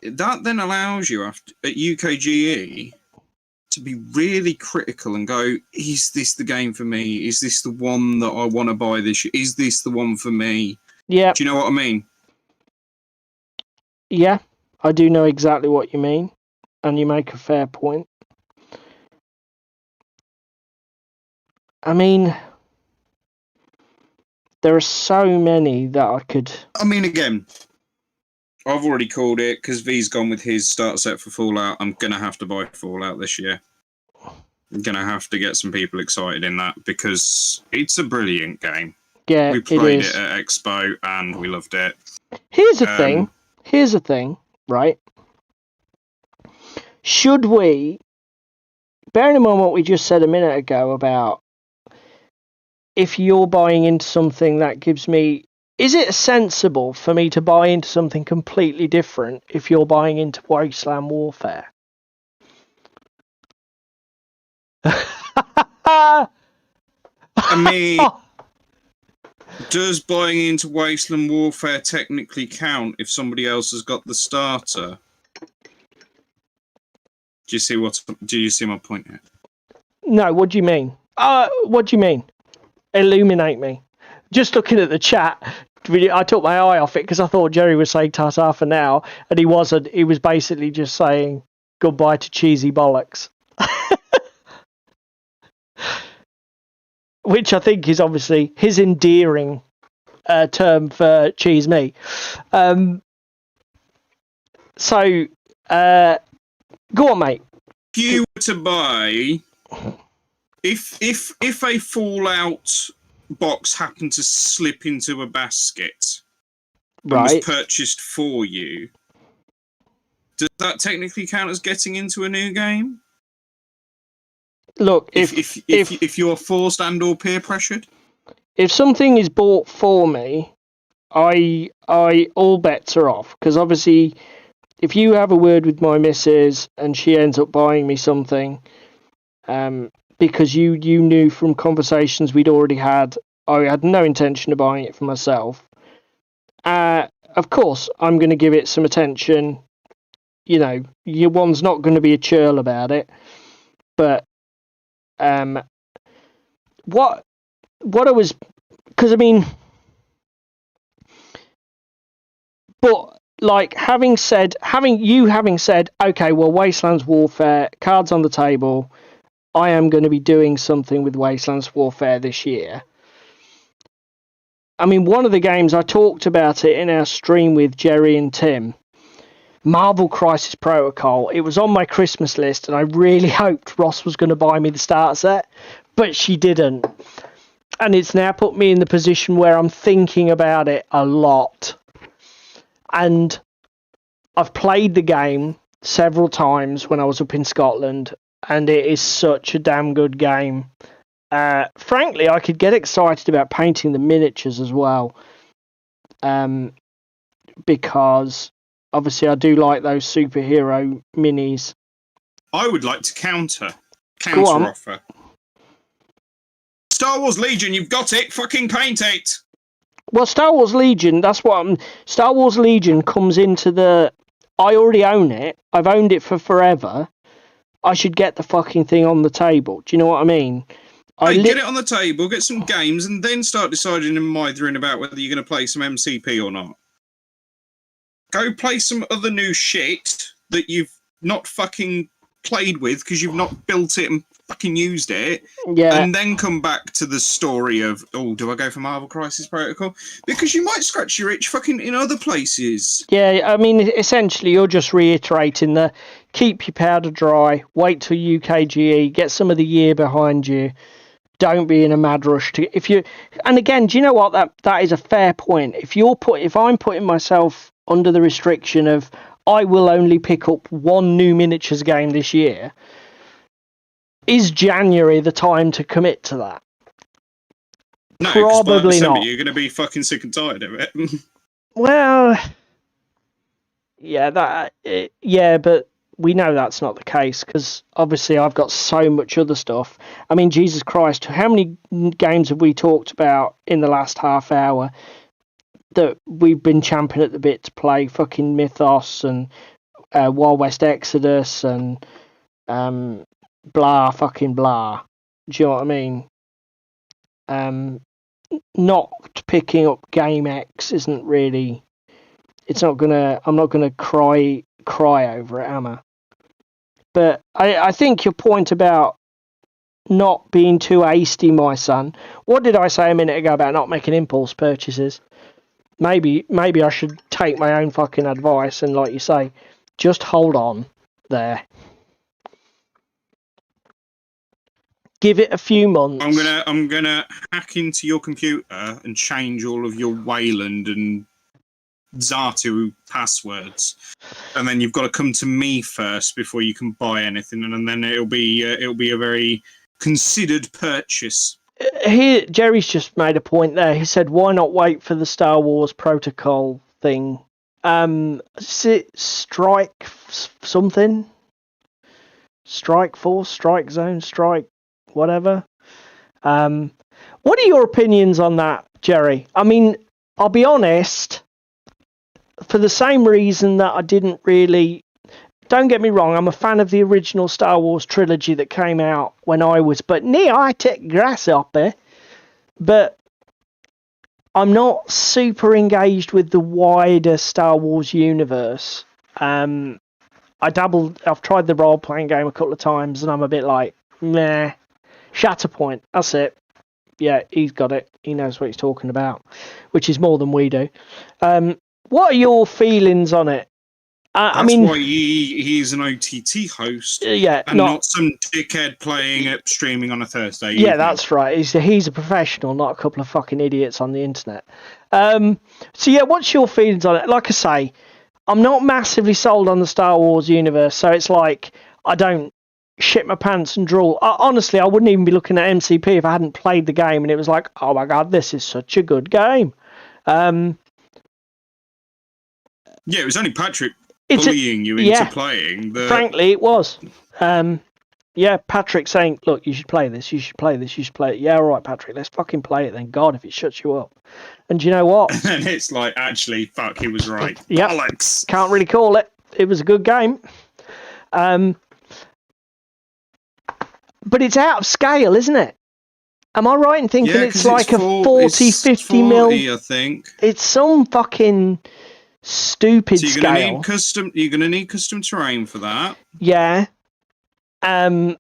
That then allows you, at UKGE, to be really critical and go, is this the game for me? Is this the one that I want to buy this year? Is this the one for me? Yeah. Do you know what I mean? Yeah, I do know exactly what you mean, and you make a fair point. I mean, there are so many that I could... I mean, again, I've already called it, because V's gone with his start set for Fallout. I'm going to have to buy Fallout this year. I'm going to have to get some people excited in that, because it's a brilliant game. Yeah, we played it at Expo, and we loved it. Here's the thing, right? Should we, bearing in mind what we just said a minute ago about if you're buying into something that gives me... Is it sensible for me to buy into something completely different if you're buying into Wasteland Warfare? I mean, does buying into Wasteland Warfare technically count if somebody else has got the starter? Do you see my point here? No, what do you mean? What do you mean? Illuminate me. Just looking at the chat, I took my eye off it because I thought Jerry was saying ta-ta for now, and he wasn't. He was basically just saying goodbye to cheesy bollocks. Which I think is obviously his endearing term for cheese me. Go on, mate. If you were to buy, if a Fallout box happened to slip into a basket and was purchased for you, does that technically count as getting into a new game? Look, if you're forced and or peer pressured, if something is bought for me, I all bets are off, because obviously, if you have a word with my missus and she ends up buying me something, because you knew from conversations we'd already had, I had no intention of buying it for myself. Of course, I'm going to give it some attention. You know, your one's not going to be a churl about it, but what I was, because I mean, but like having said, okay, well, Wastelands Warfare, cards on the table. I am going to be doing something with Wastelands Warfare this year. I mean, one of the games I talked about it in our stream with Jerry and Tim, Marvel Crisis Protocol. It was on my Christmas list, and I really hoped Ross was going to buy me the starter set, but she didn't. And it's now put me in the position where I'm thinking about it a lot. And I've played the game several times when I was up in Scotland, and it is such a damn good game. Frankly, I could get excited about painting the miniatures as well, because obviously I do like those superhero minis. I would like to counter Go on. offer. Star Wars Legion, you've got it. Fucking paint it. Well, Star Wars Legion, that's what Star Wars Legion comes into the... I already own it. I've owned it for forever. I should get the fucking thing on the table. Do you know what I mean? Get it on the table, get some games, and then start deciding and mithering about whether you're going to play some MCP or not. Go play some other new shit that you've not fucking played with because you've not built it and fucking used it. Yeah. And then come back to the story of, do I go for Marvel Crisis Protocol? Because you might scratch your itch fucking in other places. Yeah, I mean, essentially, you're just reiterating the keep your powder dry, wait till UKGE, get some of the year behind you. Don't be in a mad rush to and again, do you know what, that is a fair point. If I'm putting myself under the restriction of I will only pick up one new miniatures game this year, is January the time to commit to that? No, probably not. You're going to be fucking sick and tired of it. Well, yeah, but we know that's not the case because obviously I've got so much other stuff. I mean, Jesus Christ, how many games have we talked about in the last half hour that we've been champing at the bit to play? Fucking Mythos and Wild West Exodus and blah, fucking blah. Do you know what I mean? Not picking up Game X isn't really... I'm not gonna cry over it, am I? But I think your point about not being too hasty, my son. What did I say a minute ago about not making impulse purchases? Maybe I should take my own fucking advice and, like you say, just hold on there. Give it a few months. I'm gonna hack into your computer and change all of your Wayland and Zatu passwords, and then you've got to come to me first before you can buy anything, and then it'll be a very considered purchase. Here, Jerry's just made a point there. He said, "Why not wait for the Star Wars Protocol thing? Strike something, Strike Force, Strike Zone, Strike whatever." What are your opinions on that, Jerry? I mean, I'll be honest. For the same reason that I didn't really... Don't get me wrong, I'm a fan of the original Star Wars trilogy that came out when I was... But I take grasshopper. But I'm not super engaged with the wider Star Wars universe. I've tried the role-playing game a couple of times, and I'm a bit like, meh. Shatterpoint, that's it. Yeah, he's got it. He knows what he's talking about, which is more than we do. What are your feelings on it? That's I mean, why he's an OTT host, and not some dickhead playing at streaming on a Thursday. Yeah, that's right. He's a professional, not a couple of fucking idiots on the internet. So yeah, what's your feelings on it? Like I say, I'm not massively sold on the Star Wars universe, so it's like I don't shit my pants and drool. Honestly, I wouldn't even be looking at MCP if I hadn't played the game and it was like, oh my god, this is such a good game. Yeah, it was only Patrick bullying you into playing. Frankly, it was. Yeah, Patrick saying, look, you should play this, you should play this, you should play it. Yeah, all right, Patrick, let's fucking play it then. God, if it shuts you up. And do you know what? And it's like, actually, fuck, he was right. Yeah, Alex. Can't really call it. It was a good game. But it's out of scale, isn't it? Am I right in thinking it's like a 40, 50 mil? I think. It's some fucking stupid So scale. You're gonna need custom terrain for that. Yeah. And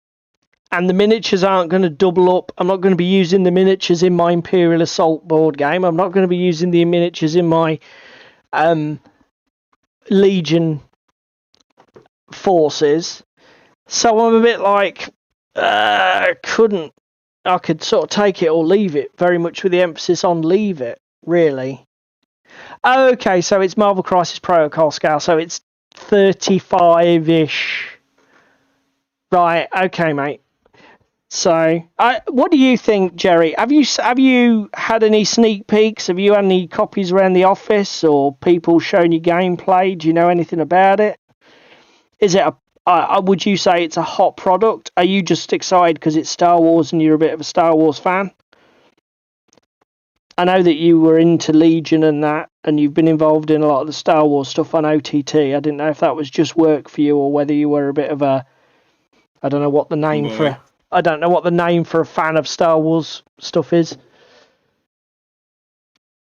the miniatures aren't going to double up. I'm not going to be using the miniatures in my Imperial Assault board game. I'm not going to be using the miniatures in my Legion forces. So I'm a bit like, I could sort of take it or leave it, very much with the emphasis on leave it, really. Okay, so it's Marvel Crisis Protocol scale, so it's 35-ish. Right, okay, mate. So, what do you think, Jerry? Have you had any sneak peeks? Have you had any copies around the office or people showing you gameplay? Do you know anything about it? Is it would you say it's a hot product? Are you just excited because it's Star Wars and you're a bit of a Star Wars fan? I know that you were into Legion and that, and you've been involved in a lot of the Star Wars stuff on OTT. I didn't know if that was just work for you or whether you were a bit of a, I don't know what the name for a fan of Star Wars stuff is.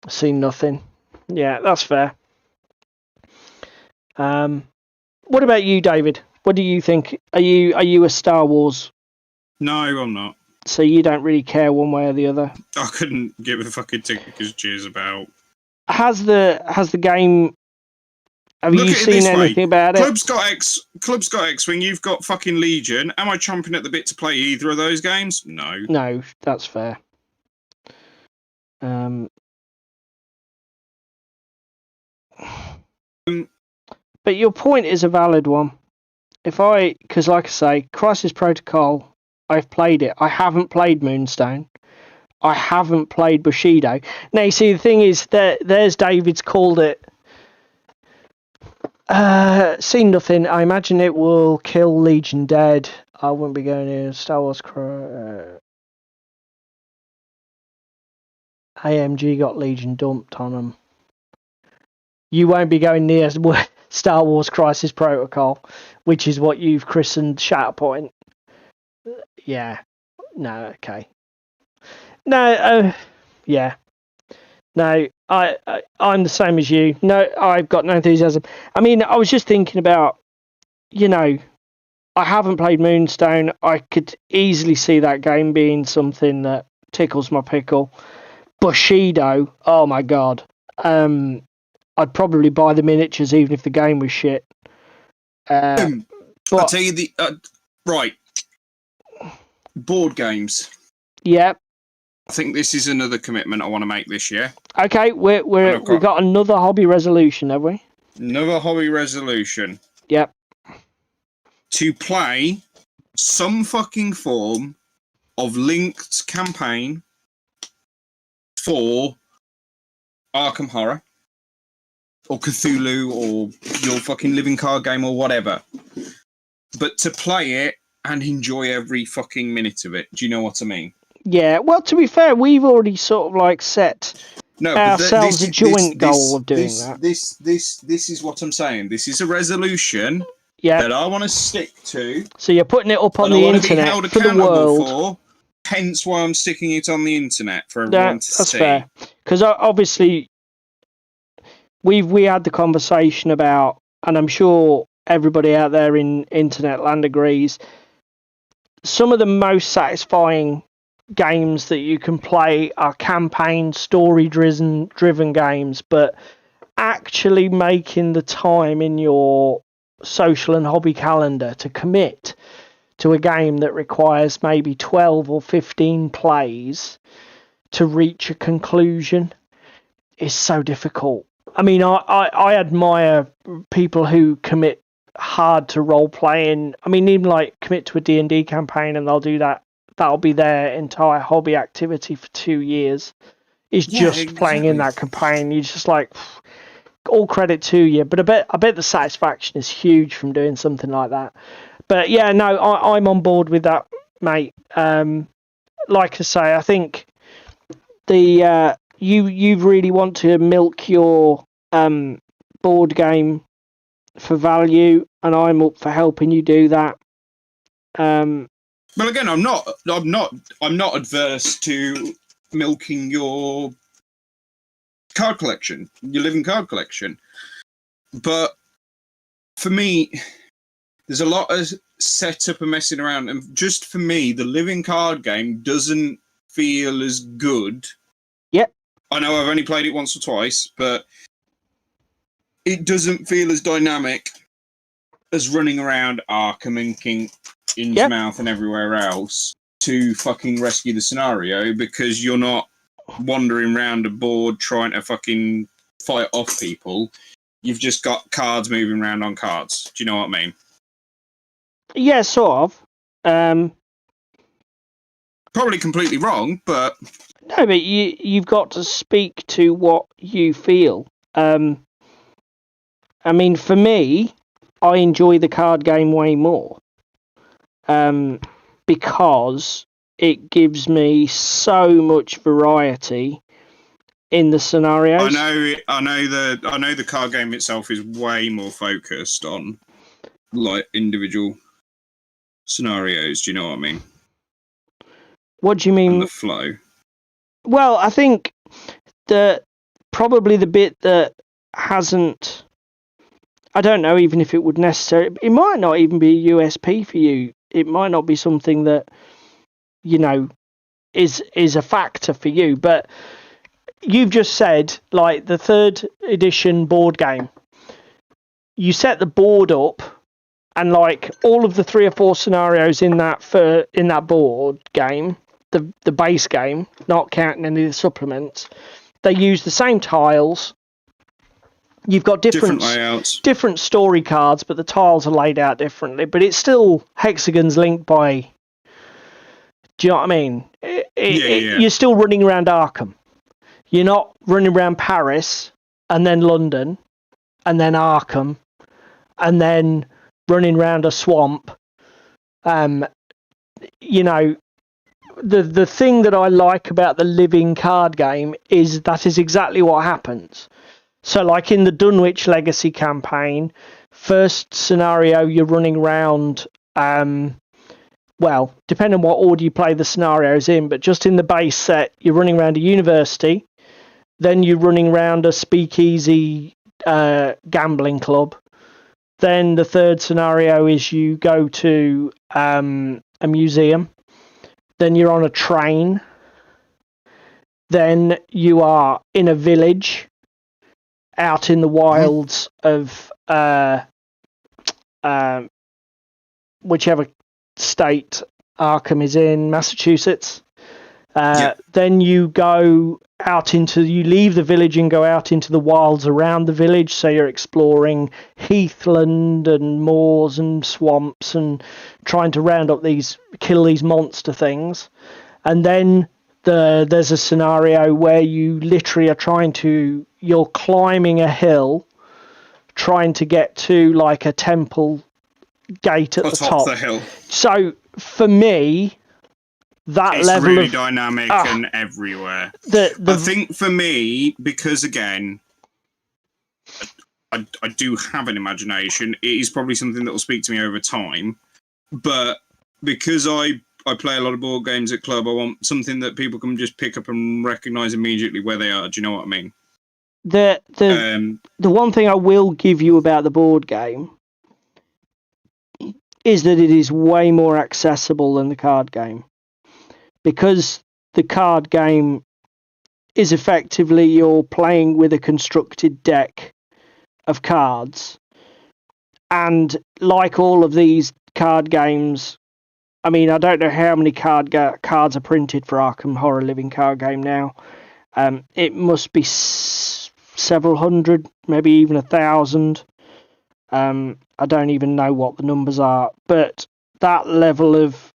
I've seen nothing. Yeah, that's fair. What about you, David? What do you think? Are you a Star Wars? No, I'm not. So you don't really care one way or the other? I couldn't give a fucking ticker's cheers about. Has the game? Have Look you at it seen this anything way. about it? Club's got X-Wing, you've got fucking Legion. Am I chomping at the bit to play either of those games? No. No, that's fair. But your point is a valid one. Because like I say, Crisis Protocol, I've played it. I haven't played Moonstone. I haven't played Bushido. Now, you see, the thing is, there's David's called it. Seen nothing. I imagine it will kill Legion dead. I wouldn't be going in Star Wars. AMG got Legion dumped on them. You won't be going near Star Wars Crisis Protocol, which is what you've christened Shatterpoint. Yeah. No, okay. No, yeah. No, I'm the same as you. No, I've got no enthusiasm. I mean, I was just thinking about, I haven't played Moonstone. I could easily see that game being something that tickles my pickle. Bushido, oh my god. I'd probably buy the miniatures even if the game was shit. I'll tell you right. Board games. Yep. I think this is another commitment I want to make this year. Okay, we've got another hobby resolution, have we? Another hobby resolution. Yep. To play some fucking form of linked campaign for Arkham Horror or Cthulhu or your fucking living card game or whatever. But to play it and enjoy every fucking minute of it. Do you know what I mean? Yeah, well, to be fair, we've already sort of like set ourselves a joint goal of doing that. This is what I'm saying. This is a resolution that I want to stick to. So you're putting it up on the internet for the world. Hence why I'm sticking it on the internet for everyone to see. That's fair. Because obviously, we had the conversation about, and I'm sure everybody out there in internet land agrees, some of the most satisfying games that you can play are campaign, story-driven games, but actually making the time in your social and hobby calendar to commit to a game that requires maybe 12 or 15 plays to reach a conclusion is so difficult. I mean, I admire people who commit hard to role-playing. I mean, even like commit to a D&D campaign and they'll do that. That'll be their entire hobby activity for 2 years. Is just playing in that campaign. You're just like, all credit to you. But I bet the satisfaction is huge from doing something like that. But yeah, no, I'm on board with that, mate. Like I say, I think you really want to milk your board game for value, and I'm up for helping you do that. Well, again, I'm not adverse to milking your card collection, your living card collection. But for me, there's a lot of setup and messing around, and just for me, the living card game doesn't feel as good. Yep. I know I've only played it once or twice, but it doesn't feel as dynamic as running around Arkham and King Innsmouth and everywhere else to fucking rescue the scenario, because you're not wandering around a board trying to fucking fight off people. You've just got cards moving around on cards. Do you know what I mean? Yeah, sort of. Probably completely wrong, but... No, but you've got to speak to what you feel. I mean, for me, I enjoy the card game way more. Because it gives me so much variety in the scenarios. I know the card game itself is way more focused on like individual scenarios. Do you know what I mean? What do you mean? And the flow. Well, I think probably the bit that hasn't, I don't know even if it would necessarily, it might not even be a USP for you. It might not be something that, you know, is a factor for you. But you've just said, like, the 3rd edition board game, you set the board up, and like all of the 3 or 4 scenarios in that board game, the base game, not counting any of the supplements, they use the same tiles. You've got different layouts, different story cards, but the tiles are laid out differently. But it's still hexagons linked by. Do you know what I mean? You're still running around Arkham. You're not running around Paris and then London and then Arkham and then running around a swamp. You know, the thing that I like about the living card game is that is exactly what happens. So like in the Dunwich Legacy campaign, first scenario you're running around, well, depending on what order you play the scenarios in, but just in the base set, you're running around a university, then you're running around a speakeasy gambling club. Then the 3rd scenario is you go to a museum. Then you're on a train. Then you are in a village out in the wilds of whichever state Arkham is in, Massachusetts. Then you leave the village and go out into the wilds around the village, so you're exploring heathland and moors and swamps and trying to kill these monster things. And then there's a scenario where you literally you're climbing a hill trying to get to like a temple gate at the top. The hill. So for me, it's level really of dynamic and everywhere. I think for me, because again, I do have an imagination. It is probably something that will speak to me over time. But because I play a lot of board games at club, I want something that people can just pick up and recognise immediately where they are. Do you know what I mean? The one thing I will give you about the board game is that it is way more accessible than the card game. Because the card game is effectively you're playing with a constructed deck of cards. And like all of these card games, I mean, I don't know how many cards are printed for Arkham Horror Living Card Game now. It must be several hundred, maybe even 1,000. I don't even know what the numbers are. But that level of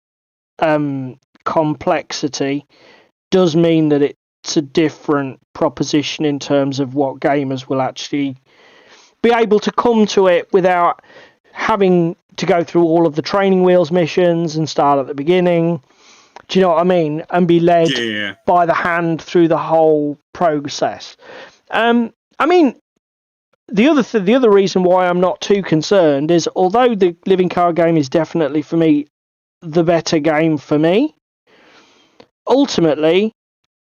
complexity does mean that it's a different proposition in terms of what gamers will actually be able to come to it without having to go through all of the training wheels missions and start at the beginning. Do you know what I mean? And be led by the hand through the whole process. I mean, the other reason why I'm not too concerned is, although the living card game is definitely for me the better game for me, ultimately,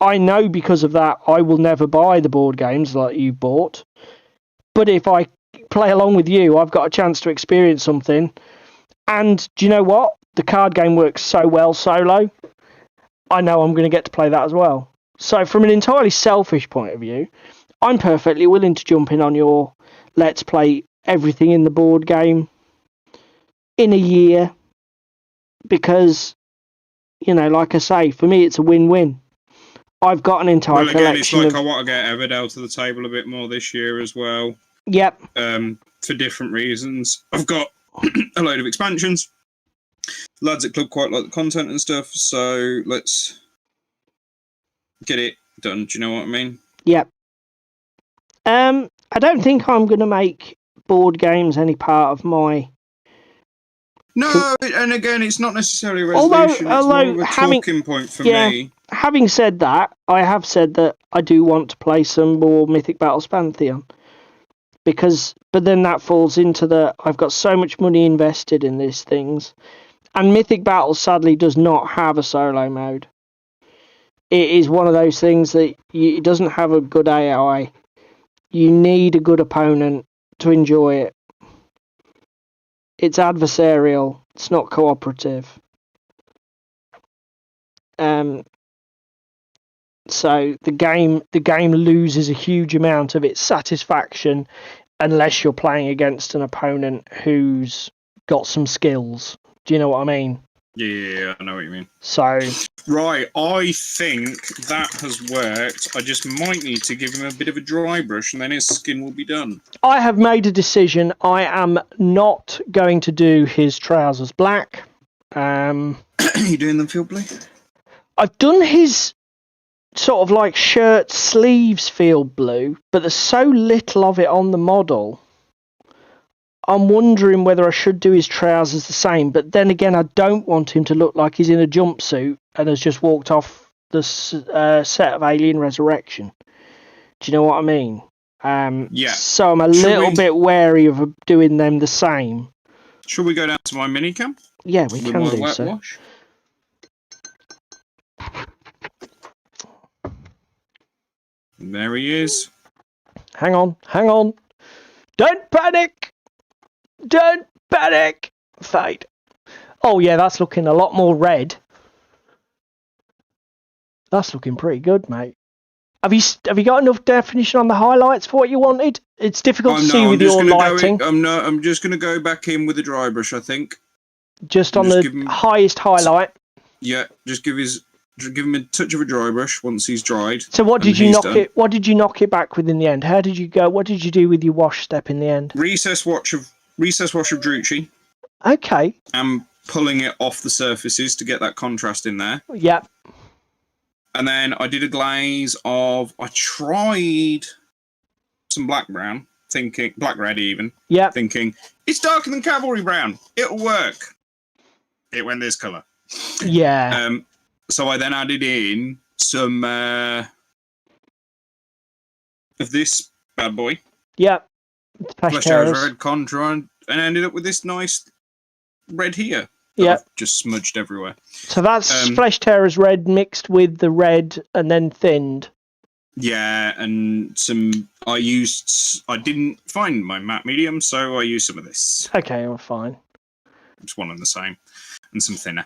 I know because of that I will never buy the board games like you bought. But if I play along with you. I've got a chance to experience something. And do you know what? The card game works so well solo. I know I'm going to get to play that as well. So from an entirely selfish point of view, I'm perfectly willing to jump in on your let's play everything in the board game in a year. Because, you know, like I say, for me, it's a win-win. I've got an entire collection it's like I want to get Everdell to the table a bit more this year as well. Yep. For different reasons. I've got a load of expansions. Lads at Club quite like the content and stuff, so let's get it done. Do you know what I mean? Yep. I don't think I'm going to make board games any part of my... No, and again, it's not necessarily a resolution. It's more of a talking point for me. Having said that, I have said that I do want to play some more Mythic Battles Pantheon. But then that falls into the... I've got so much money invested in these things. And Mythic Battles, sadly, does not have a solo mode. It is one of those things that it doesn't have a good AI. You need a good opponent to enjoy it. It's adversarial. It's not cooperative. So the game loses a huge amount of its satisfaction unless you're playing against an opponent who's got some skills. Do you know what I mean? Yeah, I know what you mean. So right, I think that has worked. I just might need to give him a bit of a dry brush, and then his skin will be done. I have made a decision. I am not going to do his trousers black. Are you doing them field blue? I've done his sort of like shirt sleeves field blue, but there's so little of it on the model. I'm wondering whether I should do his trousers the same, but then again, I don't want him to look like he's in a jumpsuit and has just walked off the set of Alien Resurrection. Do you know what I mean? Yeah. So I'm a little bit wary of doing them the same. Should we go down to my minicam? Yeah, we can do wet so. Wash? And there he is. Hang on. Don't panic! Don't panic! Fade. Oh yeah, that's looking a lot more red. That's looking pretty good, mate. Have you got enough definition on the highlights for what you wanted? It's difficult to see with your lighting. I'm just going to go back in with a dry brush, I think. Just on the highest highlight. Yeah, just give him a touch of a dry brush once he's dried. So what did you knock it back with in the end? How did you go? What did you do with your wash step in the end? Recess wash of Drucci. Okay. And pulling it off the surfaces to get that contrast in there. Yep. And then I did a glaze of... I tried some black brown, thinking... Black red even. Yeah. Thinking, it's darker than cavalry brown. It'll work. It went this colour. Yeah. So I then added in some of this bad boy. Yep. Flesh Terror's red contour, and ended up with this nice red here. Yeah. Just smudged everywhere. So that's Flesh Terror's red mixed with the red and then thinned. Yeah, and I didn't find my matte medium, so I used some of this. Okay, well, fine. It's one and the same. And some thinner.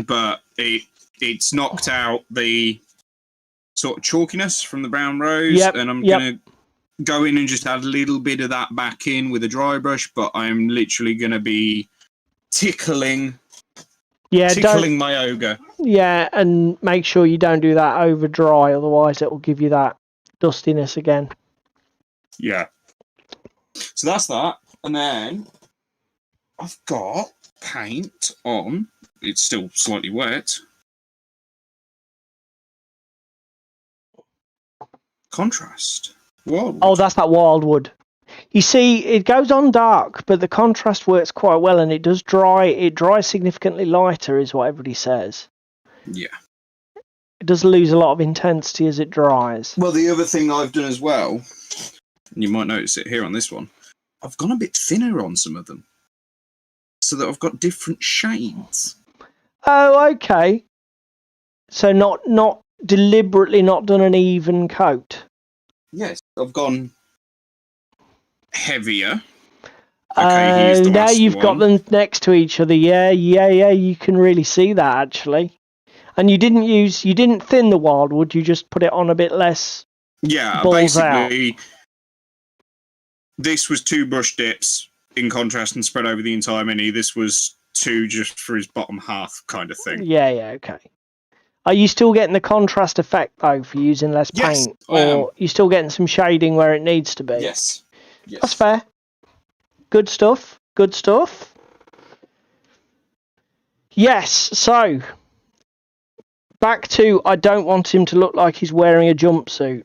But it's knocked out the sort of chalkiness from the brown rose, and I'm going to go in and just add a little bit of that back in with a dry brush, but I'm literally going to be tickling my ogre. Yeah, and make sure you don't do that over dry, otherwise it will give you that dustiness again. Yeah. So that's that. And then I've got paint on. It's still slightly wet. Contrast. Wildwood. Oh, that's that wildwood. You see, it goes on dark, but the contrast works quite well, and it does dry. It dries significantly lighter, is what everybody says. Yeah. It does lose a lot of intensity as it dries. Well, the other thing I've done as well, and you might notice it here on this one, I've gone a bit thinner on some of them, so that I've got different shades. Oh, okay. So not deliberately not done an even coat. Yes, I've gone heavier. Okay, he's the now last you've got one. them next to each other. Yeah, you can really see that actually. And you didn't thin the wildwood, you just put it on a bit less. Yeah, balls out. basically, this was 2 brush dips in contrast and spread over the entire mini. This was 2 just for his bottom half kind of thing. Yeah, okay. Are you still getting the contrast effect though for using less Yes, paint, I am. or you still getting some shading where it needs to be? Yes. That's fair. Good stuff. Good stuff. Yes. So back to I don't want him to look like he's wearing a jumpsuit.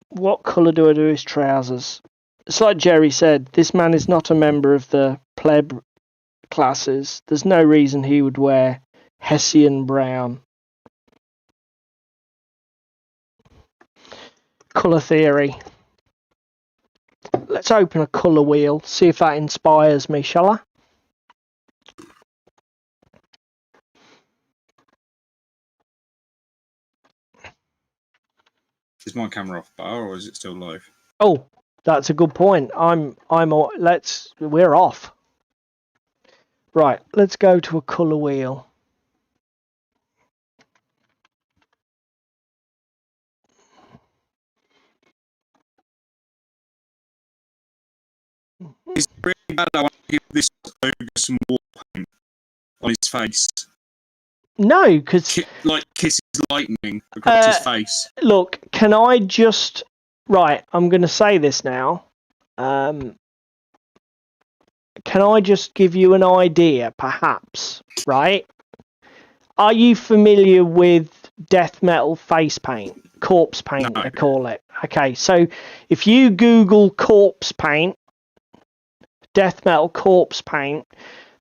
What colour do I do his trousers? It's like Jerry said, this man is not a member of the pleb classes. There's no reason he would wear Hessian brown. Colour theory. Let's open a colour wheel, see if that inspires me, shall I? Is my camera off bar or is it still live? Oh, that's a good point. We're off. Right, let's go to a colour wheel. It's really bad. I want to give this ogre some war paint on his face. No, because Like kisses lightning across his face. look, can I just... Right, I'm going to say this now. Can I just give you an idea, perhaps, right? Are you familiar with death metal face paint? Corpse paint, No. they call it. Okay, so if you Google corpse paint, death metal corpse paint,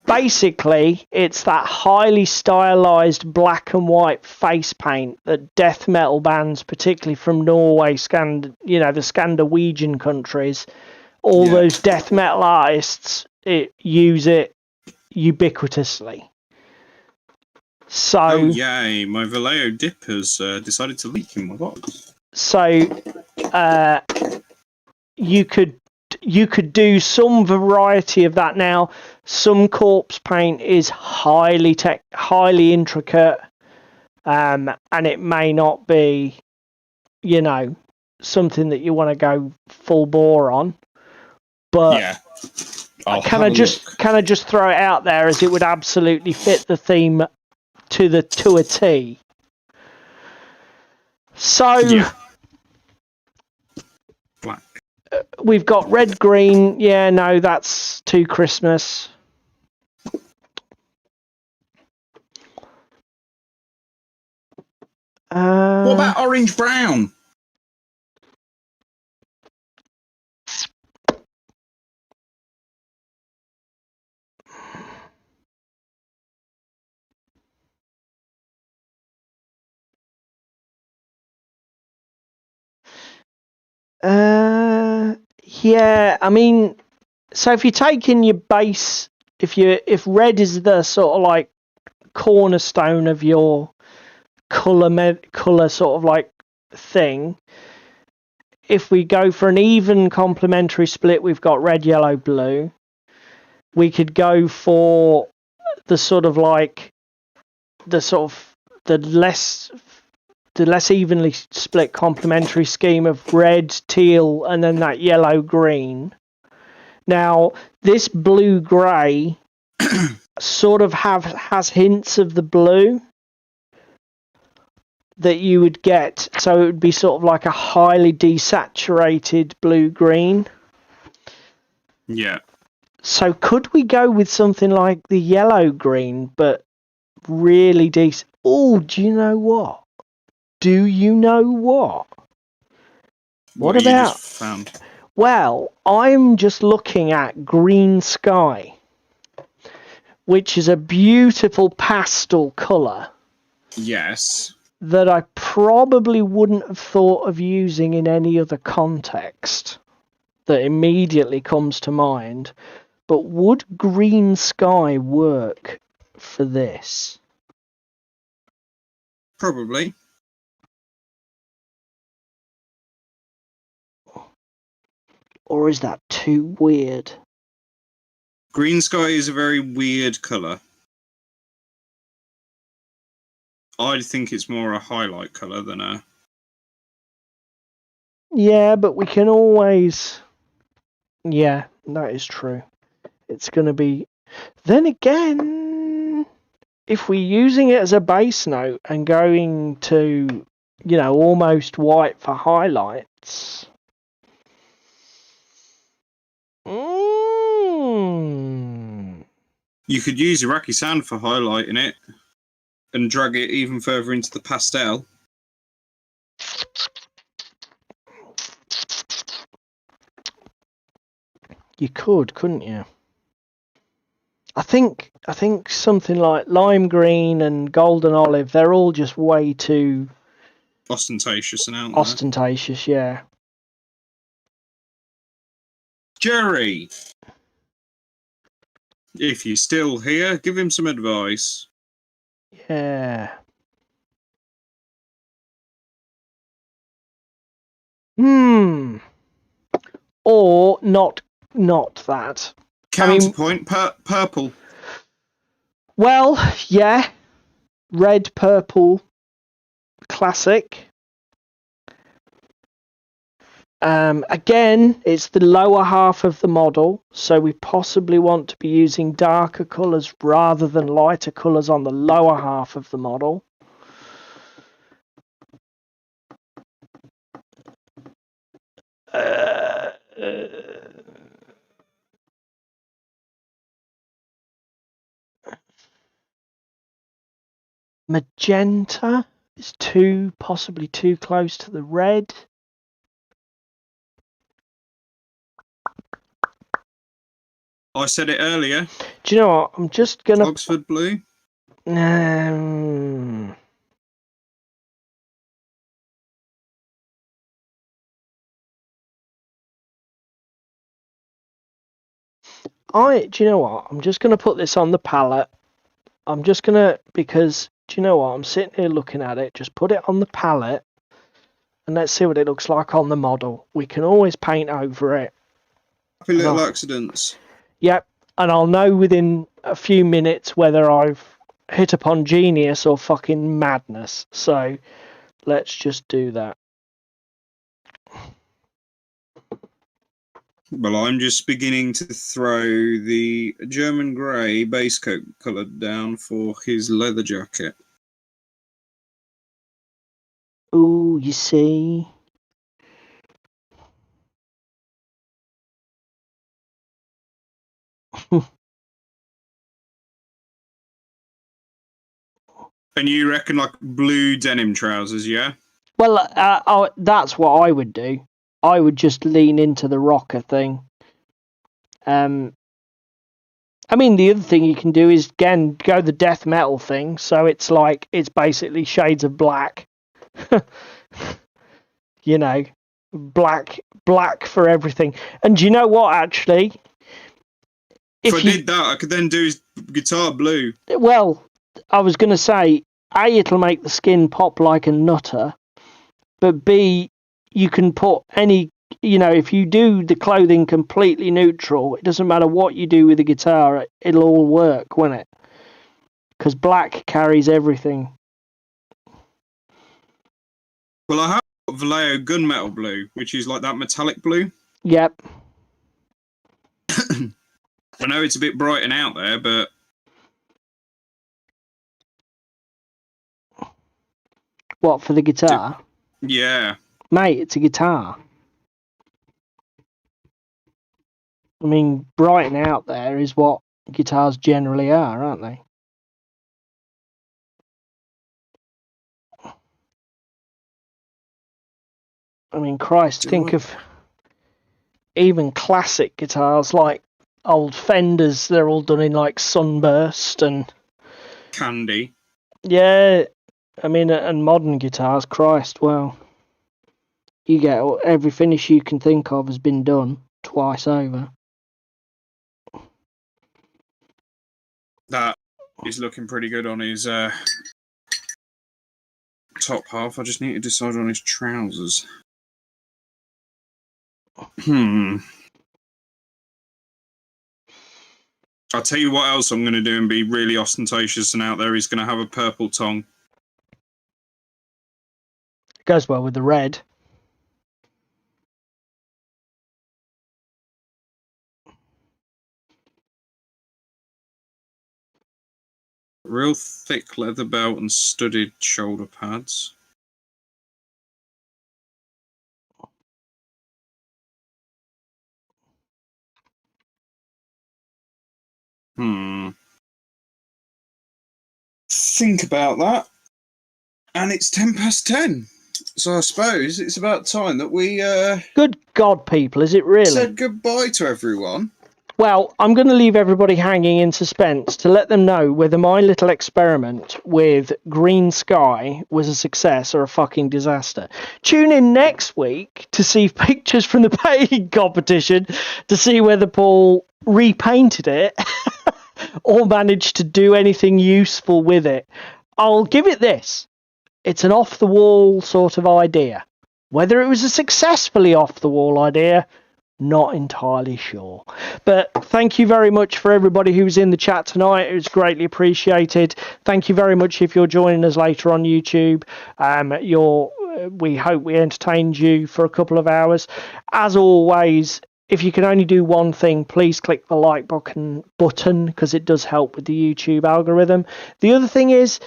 basically it's that highly stylized black and white face paint that death metal bands, particularly from Norway, the Scandinavian countries, all those death metal artists use it ubiquitously. So, oh yay! My Vallejo dip has decided to leak in my box. So, you could do some variety of that. Now, some corpse paint is highly intricate, and it may not be, something that you want to go full bore on. But yeah. can I just throw it out there as it would absolutely fit the theme to a T. So black. We've got red, green. Yeah, no, that's too Christmas. What about orange brown? Yeah, I mean, so if you're taking your base, if red is the sort of like cornerstone of your color sort of like thing, if we go for an even complementary split, we've got red, yellow, blue. We could go for the less evenly split complementary scheme of red, teal, and then that yellow, green. Now, this blue grey sort of has hints of the blue that you would get, so it would be sort of like a highly desaturated blue green. Yeah. So could we go with something like the yellow green, but really decent? Oh, do you know what? What you about? just found? Well, I'm just looking at green sky, which is a beautiful pastel colour. Yes. That I probably wouldn't have thought of using in any other context that immediately comes to mind. But would green sky work for this? Probably. Or is that too weird? Green sky is a very weird colour. I think it's more a highlight colour than a... Yeah, but we can always... Yeah, that is true. It's going to be... Then again, if we're using it as a base note and going to, you know, almost white for highlights... You could use Iraqi sand for highlighting it and drag it even further into the pastel. You could, couldn't you? I think something like lime green and golden olive, they're all just way too Ostentatious and out there. ostentatious, yeah. Jerry! If you're still here, give him some advice. Yeah. Or not that. Counterpoint, purple. Well, yeah. Red, purple, classic. Again, it's the lower half of the model, so we possibly want to be using darker colours rather than lighter colours on the lower half of the model. Magenta is possibly too close to the red. I said it earlier. Do you know what? I'm just gonna Oxford blue. Do you know what? I'm just gonna put this on the palette. Because do you know what? I'm sitting here looking at it. Just put it on the palette, and let's see what it looks like on the model. We can always paint over it. Happy little accidents. Yep, and I'll know within a few minutes whether I've hit upon genius or fucking madness. So let's just do that. Well, I'm just beginning to throw the German grey base coat colour down for his leather jacket. Ooh, you see. And you reckon like blue denim trousers, yeah? Well, that's what I would do. I would just lean into the rocker thing. I mean, the other thing you can do is, again, go the death metal thing. So it's like, it's basically shades of black. You know, black for everything. And do you know what, actually? If I did that, I could then do his guitar blue. Well, I was going to say, A, it'll make the skin pop like a nutter. But B, you can put any, you know, if you do the clothing completely neutral, it doesn't matter what you do with the guitar, it'll all work, won't it? Because black carries everything. Well, I have got Vallejo gunmetal blue, which is like that metallic blue. Yep. I know it's a bit bright and out there, but... What, for the guitar? Yeah. Mate, it's a guitar. I mean, bright and out there is what guitars generally are, aren't they? I mean, Christ, think of even classic guitars like old Fenders. They're all done in like sunburst and... Candy. Yeah, I mean, and modern guitars, Christ, well, you get every finish you can think of has been done twice over. That is looking pretty good on his top half. I just need to decide on his trousers. I'll tell you what else I'm going to do and be really ostentatious and out there. He's going to have a purple tongue. Goes well with the red. Real thick leather belt and studded shoulder pads. Think about that. And it's 10:10. So I suppose it's about time that we Good God, people, is it really? said goodbye to everyone. Well, I'm going to leave everybody hanging in suspense to let them know whether my little experiment with green sky was a success or a fucking disaster. Tune in next week to see pictures from the painting competition to see whether Paul repainted it or managed to do anything useful with it. I'll give it this. It's an off-the-wall sort of idea. Whether it was a successfully off-the-wall idea, not entirely sure. But thank you very much for everybody who was in the chat tonight. It was greatly appreciated. Thank you very much if you're joining us later on YouTube. We hope we entertained you for a couple of hours. As always, if you can only do one thing, please click the like button because it does help with the YouTube algorithm. The other thing is,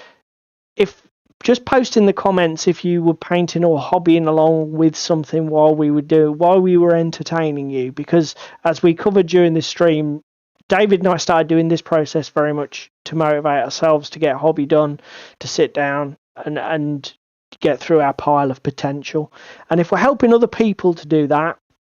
just post in the comments if you were painting or hobbying along with something while we were entertaining you, because as we covered during this stream, David and I started doing this process very much to motivate ourselves to get hobby done, to sit down and get through our pile of potential. And if we're helping other people to do that,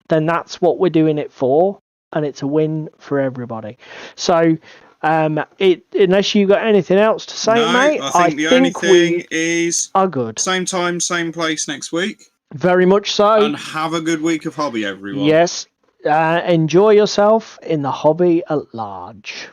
then that's what we're doing it for, and it's a win for everybody. So unless you got anything else to say, no, mate, I think the only thing is are good. Same time, same place next week. Very much so. And have a good week of hobby, everyone. Yes. Enjoy yourself in the hobby at large.